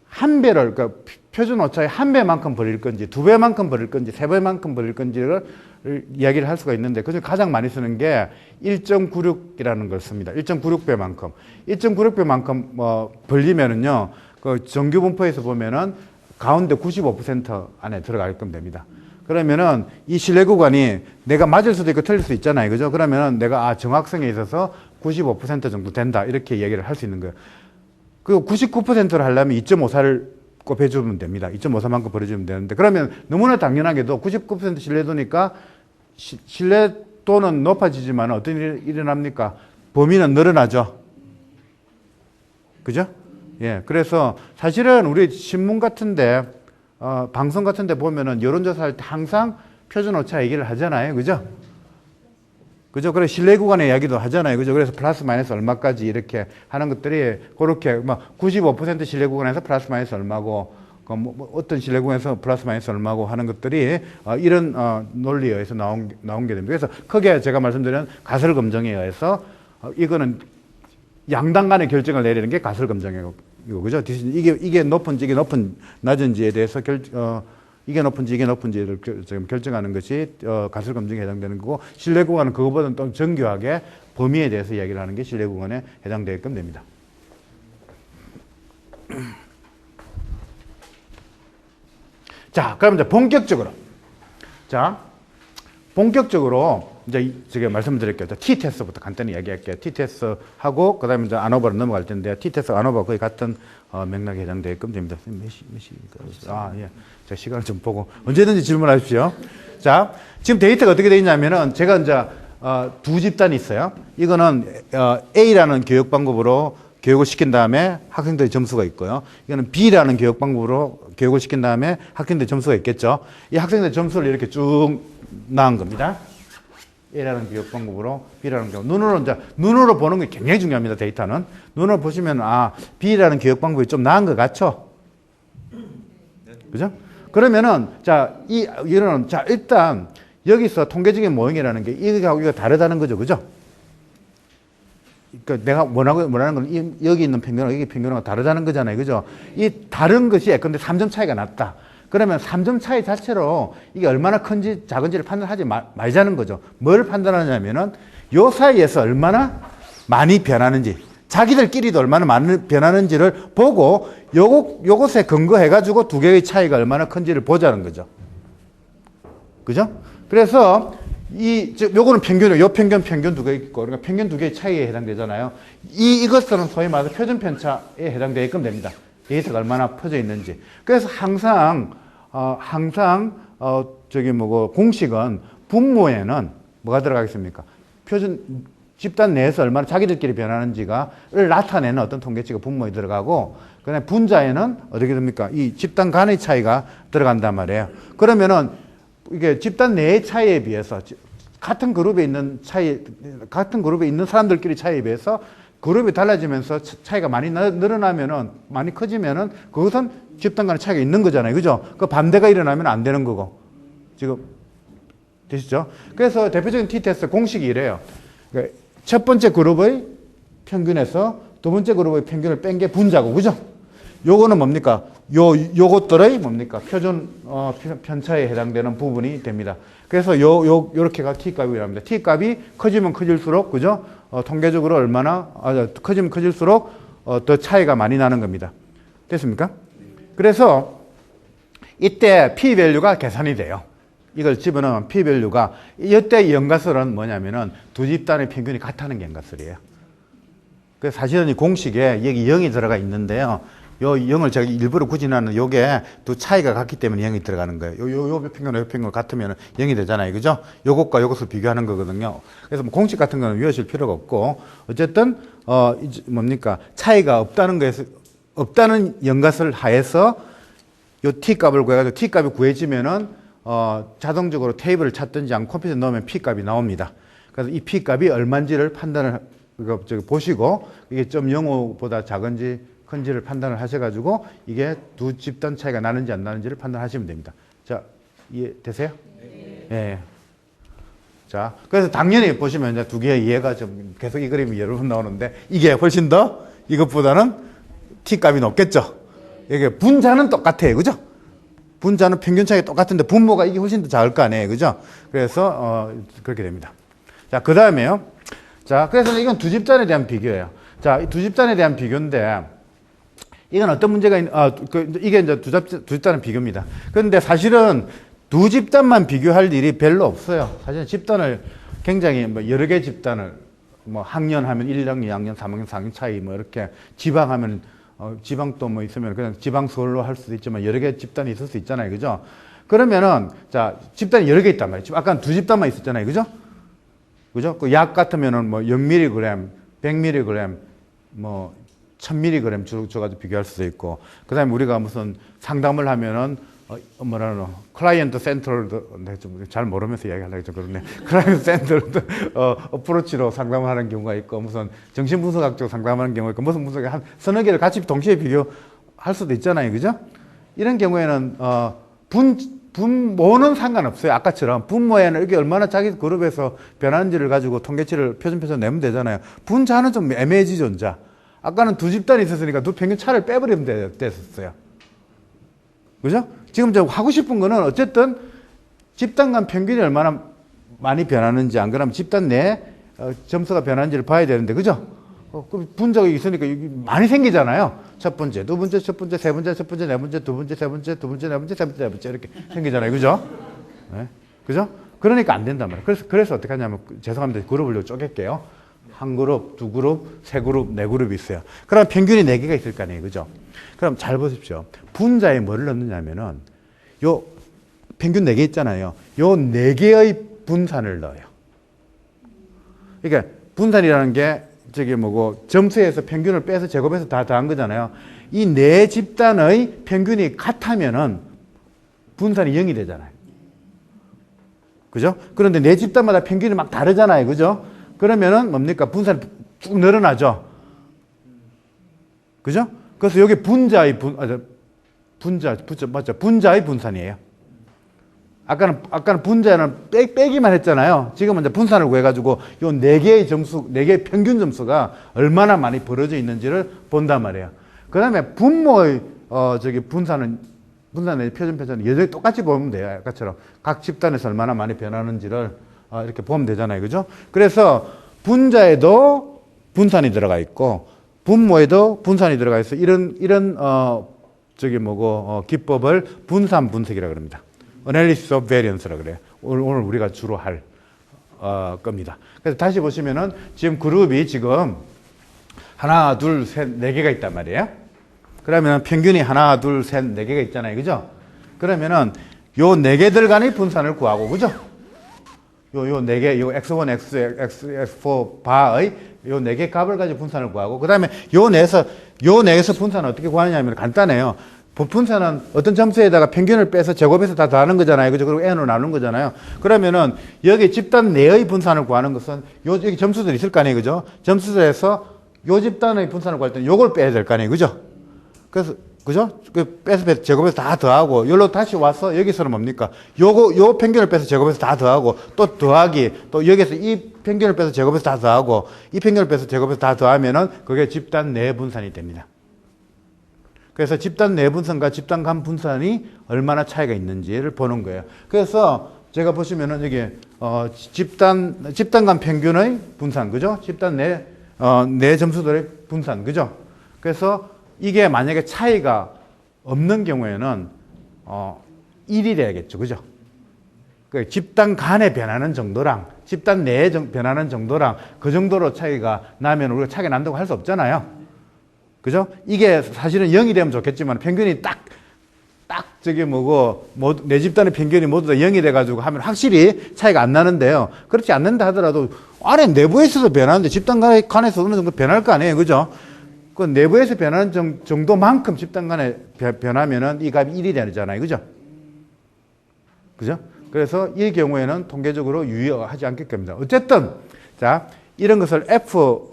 한 배를, 그러니까 표준 오차의 한 배만큼 벌릴 건지, 2배만큼 벌릴 건지, 3배만큼 벌릴 건지를 이야기를 할 수가 있는데, 그중에 가장 많이 쓰는 게 1.96이라는 걸 씁니다. 1.96배만큼. 1.96배만큼 벌리면은요, 그 정규 분포에서 보면은 가운데 95% 안에 들어가게끔 됩니다. 그러면은 이 신뢰 구간이 내가 맞을 수도 있고 틀릴 수도 있잖아요. 그죠? 그러면은 내가 정확성에 있어서 95% 정도 된다. 이렇게 얘기를 할 수 있는 거예요. 그 99%를 하려면 2.54를 곱해주면 됩니다. 2.54만큼 벌어주면 되는데, 그러면 너무나 당연하게도 99% 신뢰도니까 신뢰도는 높아지지만 어떤 일이 일어납니까? 범위는 늘어나죠. 그죠? 예. 그래서 사실은 우리 신문 같은데, 방송 같은데 보면은 여론조사 할 때 항상 표준 오차 얘기를 하잖아요. 그죠? 그죠? 그래서 신뢰 구간의 이야기도 하잖아요. 그죠? 그래서 플러스 마이너스 얼마까지 이렇게 하는 것들이 그렇게 막 95% 신뢰 구간에서 플러스 마이너스 얼마고, 어떤 신뢰 구간에서 플러스 마이너스 얼마고 하는 것들이 이런 논리에 의해서 나온 게 됩니다. 그래서 크게 제가 말씀드린 가설 검증에 의해서 이거는 양당 간의 결정을 내리는 게 가설 검증이고, 그죠? 이게 높은지 이게 낮은지에 대해서 이게 높은지 이게 높은지를 지금 결정하는 것이 가설 검증에 해당되는 거고, 신뢰 구간은 그거보다는 또 정교하게 범위에 대해서 이야기를 하는 게 신뢰 구간에 해당되게끔 됩니다. 자, 그럼 이제 본격적으로 이제 제가 말씀드릴게요. T-테스트부터 간단히 이야기할게요. T-테스트 하고 그다음에 이제 안오버로 넘어갈 텐데, T-테스트 안오버 거의 같은 맥락에 해당되게끔 됩니다. 몇 시입니까? 예. 제가 시간을 좀 보고 언제든지 질문하십시오. 자, 지금 데이터가 어떻게 되어 있냐면은 제가 이제 두 집단이 있어요. 이거는 A라는 교육 방법으로 교육을 시킨 다음에 학생들의 점수가 있고요. 이거는 B라는 교육 방법으로 교육을 시킨 다음에 학생들의 점수가 있겠죠. 이 학생들의 점수를 이렇게 쭉 나온 겁니다. A라는 교육 방법으로 B라는 교육. 눈으로 보는 게 굉장히 중요합니다. 데이터는. 눈으로 보시면 B라는 교육 방법이 좀 나은 것 같죠? 그죠? 그러면은 이거는 일단 여기서 통계적인 모형이라는 게 이거하고 이거 다르다는 거죠. 그죠? 그러니까 내가 원하는 건 여기 있는 평균하고 여기 평균하고 다르다는 거잖아요. 그죠? 이 다른 것이 근데 3점 차이가 났다. 그러면 3점 차이 자체로 이게 얼마나 큰지 작은지를 판단하지 말자는 거죠. 뭘 판단하냐면은 요 사이에서 얼마나 많이 변하는지, 자기들끼리도 얼마나 많이 변하는지를 보고 요것에 근거해가지고 두 개의 차이가 얼마나 큰지를 보자는 거죠. 그죠? 그래서 요거는 평균이에요. 요 평균 두 개 있고, 그러니까 평균 두 개의 차이에 해당되잖아요. 이것은 소위 말해서 표준 편차에 해당되게끔 됩니다. 데이터가 얼마나 퍼져 있는지. 그래서 항상 공식은 분모에는 뭐가 들어가겠습니까? 표준, 집단 내에서 얼마나 자기들끼리 변하는지를 나타내는 어떤 통계치가 분모에 들어가고, 그 다음에 분자에는 어떻게 됩니까? 이 집단 간의 차이가 들어간단 말이에요. 그러면은 이게 집단 내의 차이에 비해서 같은 그룹에 있는 사람들끼리 차이에 비해서 그룹이 달라지면서 차이가 많이 늘어나면은, 많이 커지면은 그것은 집단 간의 차이가 있는 거잖아요. 그죠? 그 반대가 일어나면 안 되는 거고. 지금 되시죠? 그래서 대표적인 t-테스트 공식이 이래요. 그러니까 첫 번째 그룹의 평균에서 두 번째 그룹의 평균을 뺀 게 분자고, 그죠? 요거는 뭡니까? 요것들의 뭡니까? 표준, 편차에 해당되는 부분이 됩니다. 그래서 요렇게가 t값이라고 합니다. t값이 커지면 커질수록, 그죠? 통계적으로 커지면 커질수록, 더 차이가 많이 나는 겁니다. 됐습니까? 그래서 이때 p-밸류가 계산이 돼요. 이걸 집어넣으면 p-밸류가, 이때 연가설은 뭐냐면은 두 집단의 평균이 같다는 게 연가설이에요. 그래서 사실은 이 공식에 여기 0이 들어가 있는데요. 요 0을 제가 일부러 구진하는 요게 두 차이가 같기 때문에 0이 들어가는 거예요. 요 평균과 요 평균 같으면 0이 되잖아요. 그죠? 요것과 요것을 비교하는 거거든요. 그래서 뭐 공식 같은 거는 외우실 필요가 없고, 어쨌든, 차이가 없다는 연가설 하에서 요 t값을 구해가지고 t값이 구해지면은, 자동적으로 테이블을 찾든지 아니면 컴퓨터에 넣으면 p값이 나옵니다. 그래서 이 p값이 얼마인지를 보시고, 이게 0.05보다 작은지 큰지를 판단을 하셔가지고, 이게 두 집단 차이가 나는지 안 나는지를 판단하시면 됩니다. 자, 이해되세요? 네. 예. 자, 그래서 당연히 보시면 이제 두 개의 이해가 좀 계속 이 그림이 여러 번 나오는데, 이게 훨씬 더 이것보다는 t값이 높겠죠? 이게 분자는 똑같아요. 그죠? 분자는 평균 차이가 똑같은데 분모가 이게 훨씬 더 작을 거 아니에요. 그죠? 그래서, 그렇게 됩니다. 자, 그 다음에요. 자, 그래서 이건 두 집단에 대한 비교예요. 자, 이 두 집단에 대한 비교인데, 이건 어떤 문제가 이게 이제 두 집단의 비교입니다. 그런데 사실은 두 집단만 비교할 일이 별로 없어요. 사실은 집단을 굉장히 여러 개 집단을 학년 하면 1학년, 2학년, 3학년, 4학년 차이 이렇게 지방 하면 지방도 있으면 그냥 지방 서울로 할 수도 있지만 여러 개 집단이 있을 수 있잖아요. 그죠? 그러면은 자, 집단이 여러 개 있단 말이에요. 아까 두 집단만 있었잖아요. 그죠? 그죠? 그 약 같으면은 0mg, 100mg, 1000mg 줘가지고 비교할 수도 있고, 그 다음에 우리가 무슨 상담을 하면은, 클라이언트 센터도, 잘 모르면서 이야기하려고 좀 그렇네. 클라이언트 센터도, 어프로치로 상담을 하는 경우가 있고, 무슨 정신분석학적으로 상담하는 경우가 있고, 무슨 분석이 한 서너 개를 같이 동시에 비교할 수도 있잖아요. 그죠? 이런 경우에는, 분모는 상관없어요. 아까처럼. 분모에는 이게 얼마나 자기 그룹에서 변하는지를 가지고 통계치를 표준표준 내면 되잖아요. 분자는 좀 애매해지죠, 혼자. 아까는 두 집단이 있었으니까 두 평균 차를 빼버리면 됐었어요. 그죠? 지금 저 하고 싶은 거는 어쨌든 집단 간 평균이 얼마나 많이 변하는지, 안 그러면 집단 내 점수가 변하는지를 봐야 되는데, 그죠? 분자가 있으니까 많이 생기잖아요. 첫 번째, 두 번째, 첫 번째, 세 번째, 첫 번째, 네 번째, 두 번째, 세 번째, 두 번째, 네 번째, 세 번째, 네 번째 이렇게 생기잖아요. 그죠? 네. 그죠? 그러니까 안 된단 말이에요. 그래서 어떻게 하냐면, 죄송합니다. 그룹을 쪼갤게요. 한 그룹, 두 그룹, 세 그룹, 네 그룹이 있어요. 그럼 평균이 네 개가 있을 거 아니에요. 그죠? 그럼 잘 보십시오. 분자에 뭐를 넣느냐면은, 요 평균 네 개 있잖아요. 요 네 개의 분산을 넣어요. 그러니까 분산이라는 게 점수에서 평균을 빼서 제곱해서 다 더한 거잖아요. 이 네 집단의 평균이 같으면은 분산이 0이 되잖아요. 그죠? 그런데 네 집단마다 평균이 막 다르잖아요. 그죠? 그러면은 뭡니까? 분산이 쭉 늘어나죠. 그죠? 그래서 여기 분자의 분자의 분산이에요. 아까는 분자는 빼기만 했잖아요. 지금은 이제 분산을 구해가지고 요 네 개의 점수, 네 개의 평균 점수가 얼마나 많이 벌어져 있는지를 본단 말이에요. 그 다음에 분모의, 분산의 표준편차는 여전히 똑같이 보면 돼요. 아까처럼. 각 집단에서 얼마나 많이 변하는지를 이렇게 보면 되잖아요. 그죠? 그래서 분자에도 분산이 들어가 있고, 분모에도 분산이 들어가 있어. 이런 기법을 분산 분석이라고 합니다. Analysis of Variance라고 그래요. 오늘 우리가 주로 할 겁니다. 그래서 다시 보시면은 지금 그룹이 지금 하나, 둘, 셋, 네 개가 있단 말이에요. 그러면 평균이 하나, 둘, 셋, 네 개가 있잖아요. 그죠? 그러면은 요 네 개들 간의 분산을 구하고, 그죠? 요 네 개, 요 x1, x4 바의 요 네 개 값을 가지고 분산을 구하고, 그 다음에 요 내에서 분산을 어떻게 구하느냐 하면 간단해요. 분산은 어떤 점수에다가 평균을 빼서 제곱해서 다 더하는 거잖아요. 그죠? 그리고 n으로 나누는 거잖아요. 그러면은 여기 집단 내의 분산을 구하는 것은 여기 점수들이 있을 거 아니에요. 그죠? 점수들에서 요 집단의 분산을 구할 때는 요걸 빼야 될 거 아니에요. 그죠? 그래서, 그죠? 빼서 제곱해서 다 더하고, 여기로 다시 와서 여기서는 뭡니까? 요 평균을 빼서 제곱해서 다 더하고, 또 더하기, 또 여기서 이 평균을 빼서 제곱해서 다 더하고, 이 평균을 빼서 제곱해서 다 더하면은 그게 집단 내 분산이 됩니다. 그래서 집단 내 분산과 집단 간 분산이 얼마나 차이가 있는지를 보는 거예요. 그래서 제가 보시면은 여기, 집단 간 평균의 분산, 그죠? 집단 내 점수들의 분산, 그죠? 그래서 이게 만약에 차이가 없는 경우에는 1이 돼야겠죠. 그죠? 그 집단 간에 변하는 정도랑 집단 내에 변하는 정도랑 그 정도로 차이가 나면 우리가 차이가 난다고 할 수 없잖아요. 그죠? 이게 사실은 0이 되면 좋겠지만 평균이 내 집단의 평균이 모두 다 0이 돼가지고 하면 확실히 차이가 안 나는데요. 그렇지 않는다 하더라도 안에 내부에서도 변하는데 집단 간에서 어느 정도 변할 거 아니에요. 그죠? 그 내부에서 변하는 정도만큼 집단 간에 변하면은 이 값이 1이 되잖아요. 그죠? 그죠? 그래서 이 경우에는 통계적으로 유효하지 않겠습니다. 어쨌든, 자, 이런 것을 F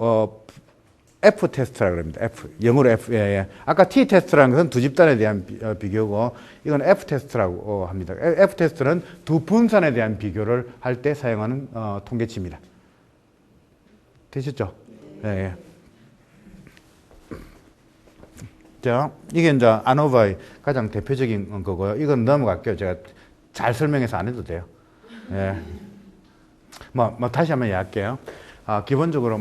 테스트라고 합니다. 영어로 F. 예. 아까 T 테스트라는 것은 두 집단에 대한 비교고, 이건 F 테스트라고 합니다. F 테스트는 두 분산에 대한 비교를 할 때 사용하는 통계치입니다. 되셨죠? 예. 자, 이게 이제 아노바의 가장 대표적인 거고요. 이건 넘어갈게요. 제가 잘 설명해서 안 해도 돼요. 예. 다시 한번 이야기할게요. 기본적으로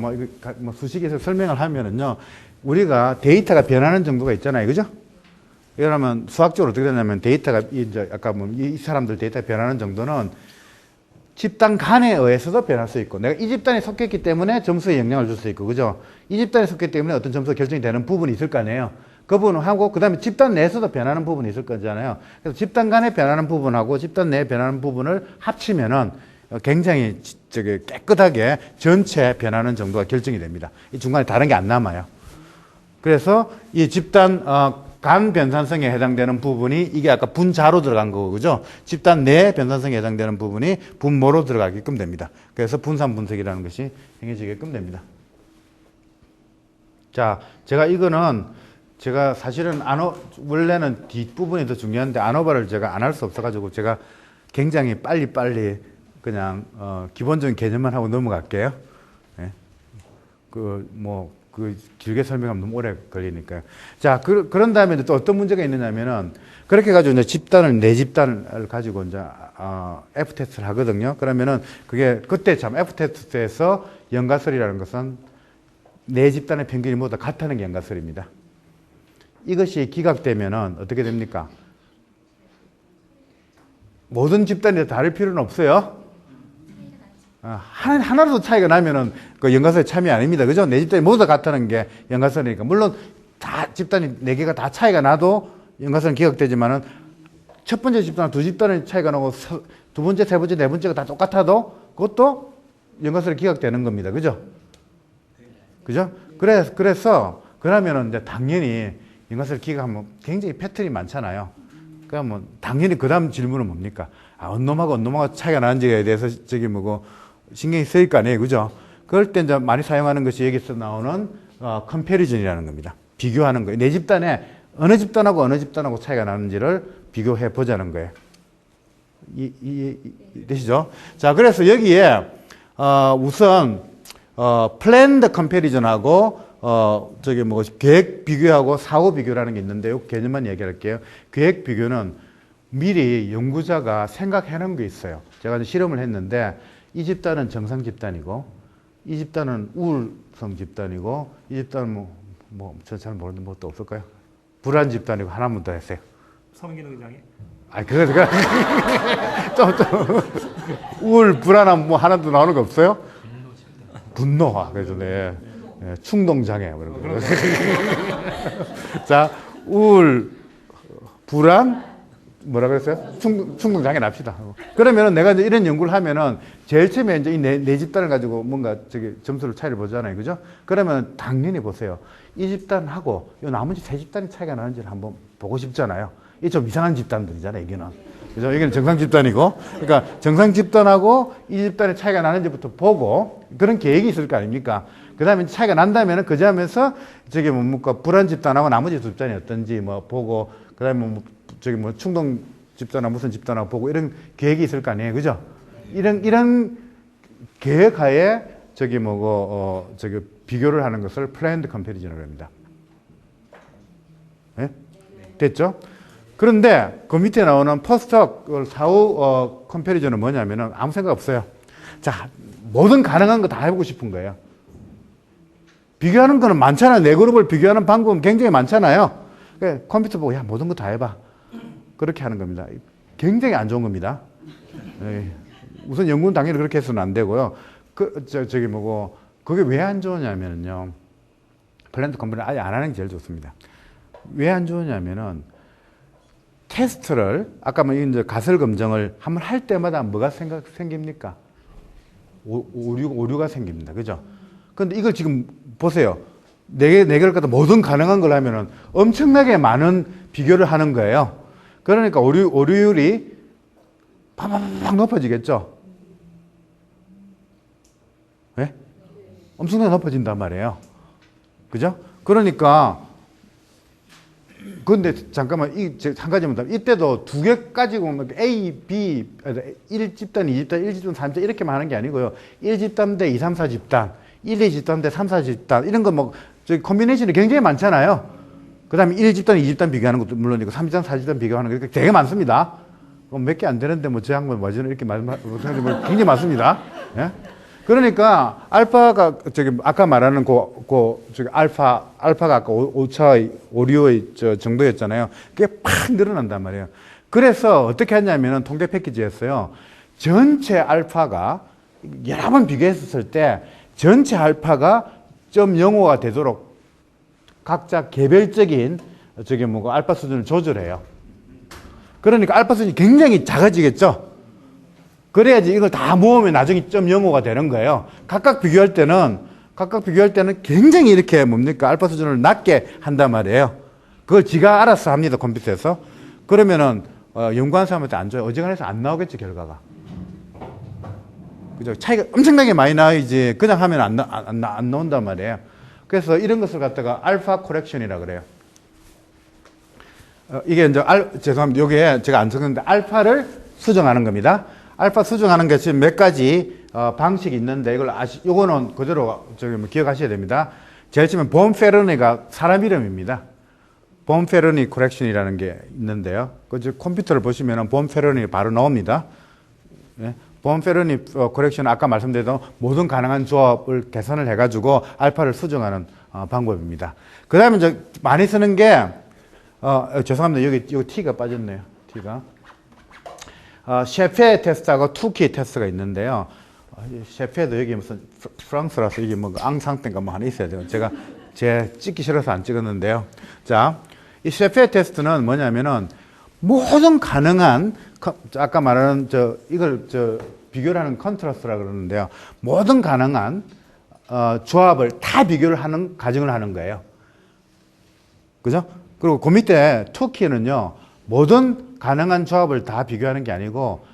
수식에서 설명을 하면은요, 우리가 데이터가 변하는 정도가 있잖아요. 그죠? 그러면 수학적으로 어떻게 되냐면 데이터가 이제 아까 이 사람들 데이터가 변하는 정도는 집단 간에 의해서도 변할 수 있고, 내가 이 집단에 속했기 때문에 점수에 영향을 줄 수 있고, 그죠? 이 집단에 속했기 때문에 어떤 점수가 결정이 되는 부분이 있을 거 아니에요. 그 부분을 하고, 그 다음에 집단 내에서도 변하는 부분이 있을 거잖아요. 그래서 집단 간에 변하는 부분하고 집단 내에 변하는 부분을 합치면은 굉장히 깨끗하게 전체 변하는 정도가 결정이 됩니다. 이 중간에 다른 게 안 남아요. 그래서 이 집단 간 변산성에 해당되는 부분이 이게 아까 분자로 들어간 거고, 그죠? 집단 내 변산성에 해당되는 부분이 분모로 들어가게끔 됩니다. 그래서 분산 분석이라는 것이 행해지게끔 됩니다. 자, 제가 사실은 원래는 뒷부분이 더 중요한데 아노바를 제가 안 할 수 없어가지고 제가 굉장히 빨리 그냥 기본적인 개념만 하고 넘어갈게요. 네. 길게 설명하면 너무 오래 걸리니까요. 자, 그런 다음에 또 어떤 문제가 있느냐면은 그렇게 가지고 이제 내 집단을 가지고 이제 F 테스트를 하거든요. 그러면은 그때 참 F 테스트에서 연가설이라는 것은 내 집단의 평균이 모두 같다는 게 연가설입니다. 이것이 기각되면은 어떻게 됩니까? 모든 집단이 다 다를 필요는 없어요. 하나라도 차이가 나면은 그 연가설의 참이 아닙니다. 그죠? 내 집단이 모두 다 같다는 게 연가설이니까. 물론 다 집단이 네 개가 다 차이가 나도 연가설은 기각되지만은 첫 번째 집단과 두 집단의 차이가 나고 두 번째, 세 번째, 네 번째가 다 똑같아도 그것도 연가설이 기각되는 겁니다. 그죠? 그죠? 그래서 그러면은 이제 당연히 연가설 기각하면 굉장히 패턴이 많잖아요. 그러면 당연히 그 다음 질문은 뭡니까? 언놈하고 차이가 나는지에 대해서 신경이 쓰일 거 아니에요. 그죠? 그럴 때 이제 많이 사용하는 것이 여기서 나오는 컴패리즌이라는 겁니다. 비교하는 거예요. 내 집단에 어느 집단하고 차이가 나는지를 비교해 보자는 거예요. 되시죠? 자, 그래서 여기에 우선 플랜드 컴패리즌하고 계획 비교하고 사후 비교라는 게 있는데 이 개념만 얘기할게요. 계획 비교는 미리 연구자가 생각해 놓은 게 있어요. 제가 이제 실험을 했는데 이 집단은 정상 집단이고 이 집단은 우울성 집단이고 이 집단은 뭐, 저 잘 모르는데 뭐 또 없을까요? 불안 집단이고 하나만 더 했어요. 성기능 장애? 아니, 그거, 좀, 우울, 불안함 뭐 하나도 나오는 거 없어요? 분노. 그래서 네. 충동장애. 뭐 이런 거. 자, 우울, 불안, 뭐라 그랬어요? 충동장애 납시다. 그러면은 내가 이제 이런 연구를 하면은 제일 처음에 이제 이 네 집단을 가지고 뭔가 저기 점수를 차이를 보잖아요. 그죠? 그러면 당연히 보세요. 이 집단하고 이 나머지 세 집단의 차이가 나는지를 한번 보고 싶잖아요. 이 좀 이상한 집단들이잖아요, 여기는. 그죠? 여기는 정상 집단이고. 그러니까 정상 집단하고 이 집단의 차이가 나는지부터 보고 그런 계획이 있을 거 아닙니까? 그 다음에 차이가 난다면은 그 점에서 저기 뭡니까? 불안 집단하고 나머지 두 집단이 어떤지 뭐 보고 그 다음에 뭐 저기 뭐 충동 집단하고 무슨 집단하고 보고 이런 계획이 있을 거 아니에요. 그죠? 이런 계획하에 저기 뭐고, 저기 비교를 하는 것을 플랜드 컴패리즌이라고 합니다. 네? 됐죠? 그런데 그 밑에 나오는 포스트업 사후 컴패리즌은 뭐냐면은 아무 생각 없어요. 자, 모든 가능한 거 다 해보고 싶은 거예요. 비교하는 거는 많잖아요. 네 그룹을 비교하는 방법은 굉장히 많잖아요. 그러니까 컴퓨터 보고 야 모든 거 다 해봐. 그렇게 하는 겁니다. 굉장히 안 좋은 겁니다. 우선 연구는 당연히 그렇게 해서는 안 되고요. 저기 뭐고 그게 왜 안 좋으냐면요. 플랜트 컴퓨터를 아예 안 하는 게 제일 좋습니다. 왜 안 좋으냐면은 테스트를 아까 뭐 이제 가설 검증을 한번 할 때마다 뭐가 생깁니까? 오류가 생깁니다. 그죠? 근데 이걸 지금 보세요. 네 개를 갖다 모든 가능한 걸 하면은 엄청나게 많은 비교를 하는 거예요. 그러니까 오류율이 팍팍팍 높아지겠죠? 네? 엄청나게 높아진단 말이에요. 그죠? 그러니까 근데 잠깐만 한 가지만 더. 이때도 두 개 가지고 A, B, 1집단, 2집단, 1집단, 3집단 이렇게만 하는 게 아니고요. 1집단 대 2, 3, 4집단, 1, 2집단 대 3, 4집단 이런 거 뭐 저기 콤비네이션이 굉장히 많잖아요. 그 다음에 1집단, 2집단 비교하는 것도 물론이고 3집단, 4집단 비교하는 거 되게 많습니다. 몇 개 안 되는데 뭐 제 양반 와지는 이렇게 굉장히 많습니다. 예? 그러니까 알파가 저기 아까 말하는 저기 알파가 아까 5차의 오류의 정도였잖아요. 그게 팍 늘어난단 말이에요. 그래서 어떻게 했냐면은 통계 패키지였어요. 전체 알파가 여러 번 비교했을 때 전체 알파가 0.05가 되도록 각자 개별적인 저기 뭐고 알파 수준을 조절해요. 그러니까 알파 수준이 굉장히 작아지겠죠. 그래야지 이걸 다 모으면 나중에 0.05가 되는 거예요. 각각 비교할 때는 굉장히 이렇게 뭡니까? 알파 수준을 낮게 한단 말이에요. 그걸 지가 알아서 합니다, 컴퓨터에서. 그러면은, 연구하는 사람한테 안 줘요. 어지간해서 안 나오겠죠, 결과가. 그죠? 차이가 엄청나게 많이 나야지. 그냥 하면 안 나온단 말이에요. 그래서 이런 것을 갖다가 알파 코렉션이라 그래요. 이게 이제, 죄송합니다. 요게 제가 안 적었는데, 알파를 수정하는 겁니다. 알파 수정하는 게 지금 몇 가지 방식이 있는데 이걸 요거는 그대로 저기 뭐 기억하셔야 됩니다. 제일 처음에 본 페르니가 사람 이름입니다. 본 페르니 코렉션이라는 게 있는데요. 그 컴퓨터를 보시면은 본 페르니 바로 나옵니다. 예? 본 페르니 코렉션 아까 말씀드렸던 모든 가능한 조합을 계산을 해가지고 알파를 수정하는 방법입니다. 그 다음에 이제 많이 쓰는 게 죄송합니다. 여기 T가 빠졌네요. T가. 셰페 테스트하고 투키 테스트가 있는데요. 셰페도 여기 무슨 프랑스라서 이게 뭐 앙상땡가 뭐 하나 있어야 돼요. 제가 찍기 싫어서 안 찍었는데요. 자, 이 셰페 테스트는 뭐냐면은 모든 가능한 아까 말하는 이걸 비교를 하는 컨트라스트라 그러는데요. 모든 가능한 조합을 다 비교를 하는 가정을 하는 거예요. 그죠? 그리고 그 밑에 투키는요. 모든 가능한 조합을 다 비교하는 게 아니고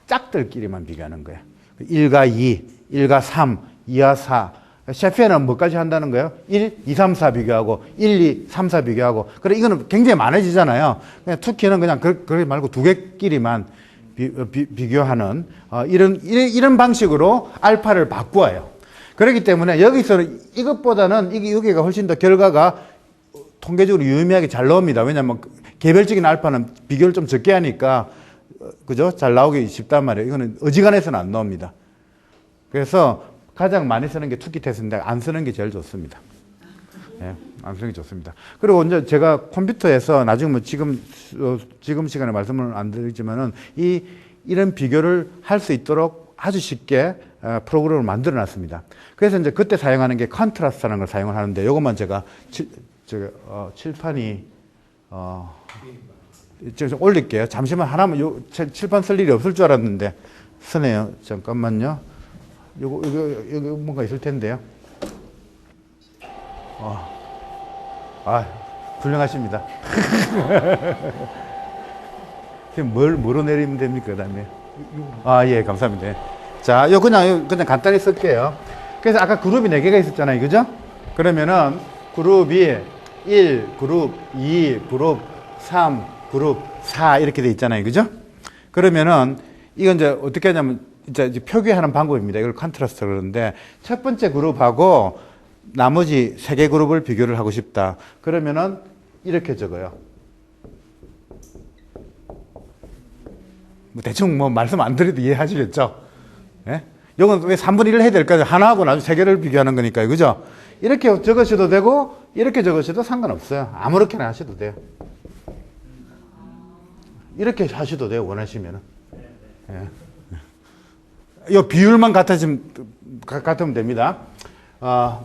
짝들끼리만 비교하는 거예요. 1과 2, 1과 3, 2와 4. 셰페는 뭐까지 한다는 거예요? 1, 2, 3, 4 비교하고 1, 2, 3, 4 비교하고. 그래 이거는 굉장히 많아지잖아요. 그냥 투키는 그냥 그러지 말고 두 개끼리만 비교하는 이런 방식으로 알파를 바꾸어요. 그렇기 때문에 여기서는 이것보다는 여기가 훨씬 더 결과가 통계적으로 유의미하게 잘 나옵니다. 왜냐하면 개별적인 알파는 비교를 좀 적게 하니까 그죠? 잘 나오기 쉽단 말이에요. 이거는 어지간해서는 안 나옵니다. 그래서 가장 많이 쓰는 게 투키 테스트인데 안 쓰는 게 제일 좋습니다. 예. 안 쓰는 게 좋습니다. 그리고 이제 제가 컴퓨터에서 나중에 뭐 지금 시간에 말씀을 안 드리지만은 이런 비교를 할 수 있도록 아주 쉽게 프로그램을 만들어 놨습니다. 그래서 이제 그때 사용하는 게 컨트라스트라는 걸 사용을 하는데 요것만 제가 칠판이 좀 올릴게요. 잠시만 하나만 요 칠판 쓸 일이 없을 줄 알았는데 쓰네요. 잠깐만요. 요거 뭔가 있을 텐데요. 훌륭하십니다. 뭐로 내리면 됩니까, 그 다음에? 예, 감사합니다. 자, 그냥 간단히 쓸게요. 그래서 아까 그룹이 4개가 있었잖아요. 그죠? 그러면은 그룹이 1, 그룹 2, 그룹 3, 그룹 4 이렇게 돼 있잖아요. 그죠? 그러면은 이건 이제 어떻게 하냐면 이제 표기하는 방법입니다. 이걸 컨트라스트 그러는데 첫 번째 그룹하고 나머지 3개 그룹을 비교를 하고 싶다. 그러면은 이렇게 적어요. 대충 말씀 안 드려도 이해하시겠죠? 예? 이건 왜 3분의 1을 해야 될까요? 하나하고 나중에 3개를 비교하는 거니까요. 그죠? 이렇게 적으셔도 되고, 이렇게 적으셔도 상관없어요. 아무렇게나 하셔도 돼요. 이렇게 하셔도 돼요. 원하시면은. 예. 이 비율만 같으면 됩니다.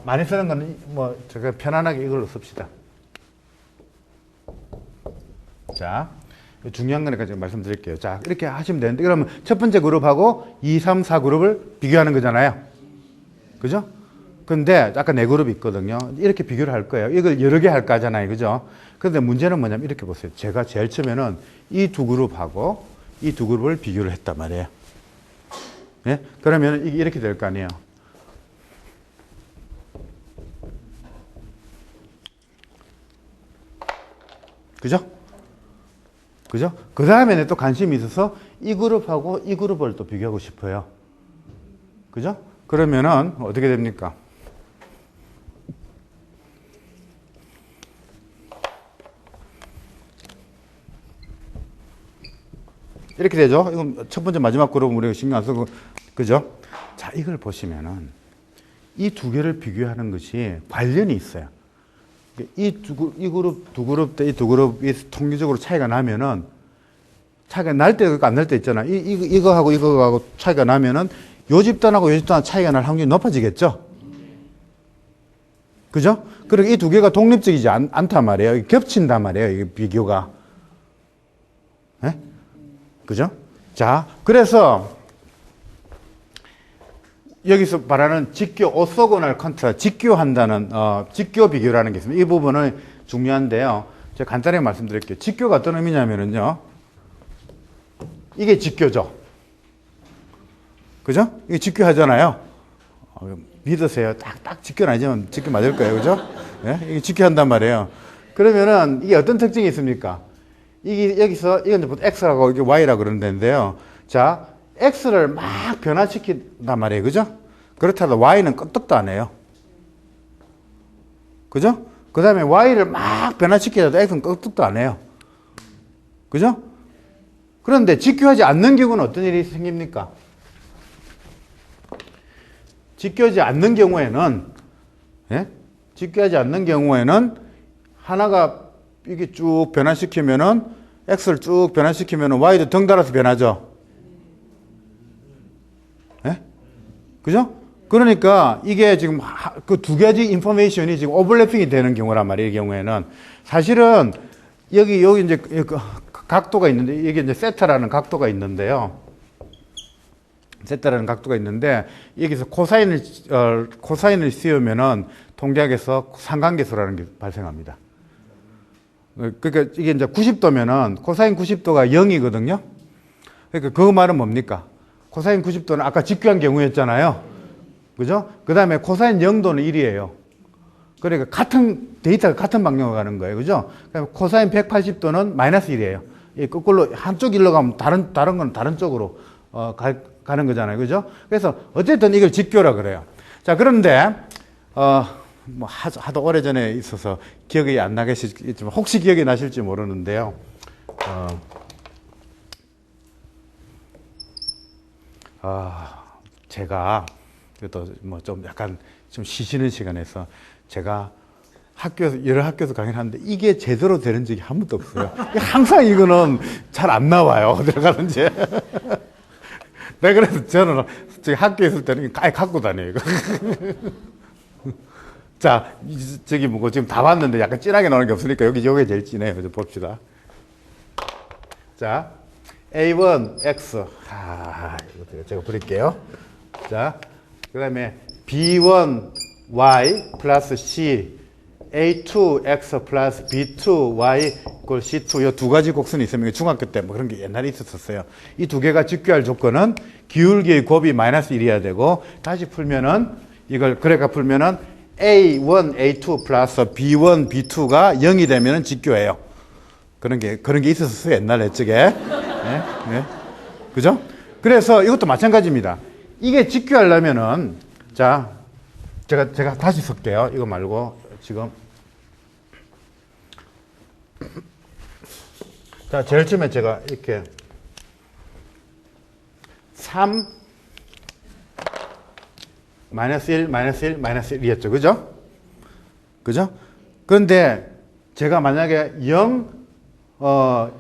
많이 쓰는 거는 제가 편안하게 이걸로 씁시다. 자, 중요한 거니까 제가 말씀드릴게요. 자, 이렇게 하시면 되는데, 그러면 첫 번째 그룹하고 2, 3, 4 그룹을 비교하는 거잖아요. 그죠? 근데 아까 4그룹이 있거든요. 이렇게 비교를 할 거예요. 이걸 여러 개 할까 하잖아요. 그죠? 근데 문제는 뭐냐면 이렇게 보세요. 제가 제일 처음에는 이 2그룹하고 이 2그룹을 비교를 했단 말이에요. 예? 그러면 이게 이렇게 될 거 아니에요. 그죠? 그죠? 그 다음에는 또 관심이 있어서 이 그룹하고 이 그룹을 또 비교하고 싶어요. 그죠? 그러면은 어떻게 됩니까? 이렇게 되죠? 이건 첫 번째 마지막 그룹은 우리가 신경 안 쓰고, 그죠? 자, 이걸 보시면은 이 2개를 비교하는 것이 관련이 있어요. 이 그룹, 두 그룹이 통계적으로 차이가 나면은, 차이가 날 때, 안 날 때 있잖아. 이거하고 이거하고 차이가 나면은, 요 집단하고 요 집단 차이가 날 확률이 높아지겠죠? 그죠? 그리고 이 2개가 독립적이지 않단 말이에요. 겹친단 말이에요. 이게 비교가. 예? 그죠? 자, 그래서, 여기서 말하는 직교, 오소고널 컨트라, 직교한다는, 직교 비교라는 게 있습니다. 이 부분은 중요한데요. 제가 간단히 말씀드릴게요. 직교가 어떤 의미냐면요. 이게 직교죠. 그죠? 이게 직교하잖아요. 믿으세요. 딱 직교는 아니지만 직교 맞을 거예요. 그죠? 예? 이게 직교한단 말이에요. 그러면은 이게 어떤 특징이 있습니까? 여기서, 이건 보통 X라고 이게 Y라고 그러는데요. 자, X를 막 변화시킨단 말이에요. 그죠? 그렇다고 Y는 끄떡도 안 해요. 그죠? 그 다음에 Y를 막 변화시켜도 X는 끄떡도 안 해요. 그죠? 그런데 직교하지 않는 경우는 어떤 일이 생깁니까? 직교하지 않는 경우에는, 예? 직교하지 않는 경우에는 하나가 이게 쭉 변화시키면은 X를 쭉 변화시키면은 Y도 덩달아서 변하죠. 예? 그죠? 그러니까 이게 지금 그 2가지 인포메이션이 지금 오버래핑이 되는 경우란 말이에요. 이 경우에는 사실은 여기 이제 각도가 있는데 이게 이제 세타라는 각도가 있는데요. 세타라는 각도가 있는데 여기서 코사인을 씌우면은 통계학에서 상관계수라는 게 발생합니다. 그러니까 이게 이제 90도면은 코사인 90도가 0이거든요. 그러니까 그 말은 뭡니까? 코사인 90도는 아까 직교한 경우였잖아요. 그죠? 그 다음에 코사인 0도는 1이에요. 그러니까 데이터가 같은 방향으로 가는 거예요. 그죠? 그러니까 코사인 180도는 마이너스 1이에요. 거꾸로 한쪽 일로 가면 다른 건 다른 쪽으로 가는 거잖아요. 그죠? 그래서 어쨌든 이걸 직교라 그래요. 자, 그런데 하도 오래전에 있어서 기억이 안 나겠지만 혹시 기억이 나실지 모르는데요. 제가 또 좀 약간 좀 쉬시는 시간에서 제가 학교에서, 여러 학교에서 강의를 하는데 이게 제대로 되는 적이 한 번도 없어요. 항상 이거는 잘 안 나와요. 들어가는지. 내가 그래서 저는 저기 학교에 있을 때는 아예 갖고 다녀요. 이거. 자, 저기 뭐 지금 다 봤는데 약간 진하게 나오는 게 없으니까 요게 제일 진해요. 좀 봅시다. 자, A1X. 이거 제가 부릴게요. 자, 그 다음에 B1Y 플러스 C, A2X 플러스 B2Y 이퀄 C2. 이 두 가지 곡선이 있으면 중학교 때 뭐 그런 게 옛날에 있었어요. 이 두 개가 직교할 조건은 기울기의 곱이 마이너스 1이어야 되고, 다시 풀면은, 이걸 그래가 풀면은 A1, A2 플러스 B1, B2가 0이 되면은 직교예요. 그런 게 있었어요. 옛날 쪽에. 네? 네? 그죠? 그래서 이것도 마찬가지입니다. 이게 직교하려면은, 자, 제가 다시 쓸게요. 이거 말고, 지금. 자, 제일 처음에 제가 이렇게 3, 마이너스 1, 마이너스 1, 마이너스 1이었죠. 그죠? 그죠? 그런데 제가 만약에 0,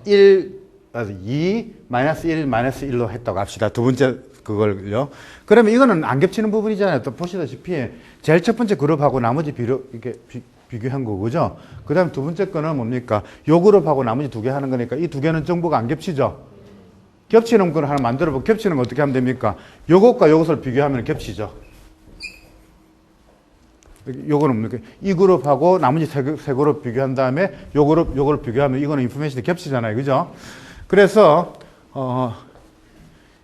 1, 2, 마이너스 1, 마이너스 1로 했다고 합시다. 두 번째 그걸요. 그러면 이거는 안 겹치는 부분이잖아요. 또 보시다시피 제일 첫 번째 그룹하고 나머지 이렇게 비교한 거고, 그죠? 그 다음 두 번째 거는 뭡니까? 요 그룹하고 나머지 두 개 하는 거니까 이 두 개는 정보가 안 겹치죠? 겹치는 걸 하나 만들어보고, 겹치는 거 어떻게 하면 됩니까? 요것과 요것을 비교하면 겹치죠? 요거는 뭡니까? 이 그룹하고 나머지 세 그룹 비교한 다음에 요 그룹 비교하면 이거는 인포메이션이 겹치잖아요. 그죠? 그래서,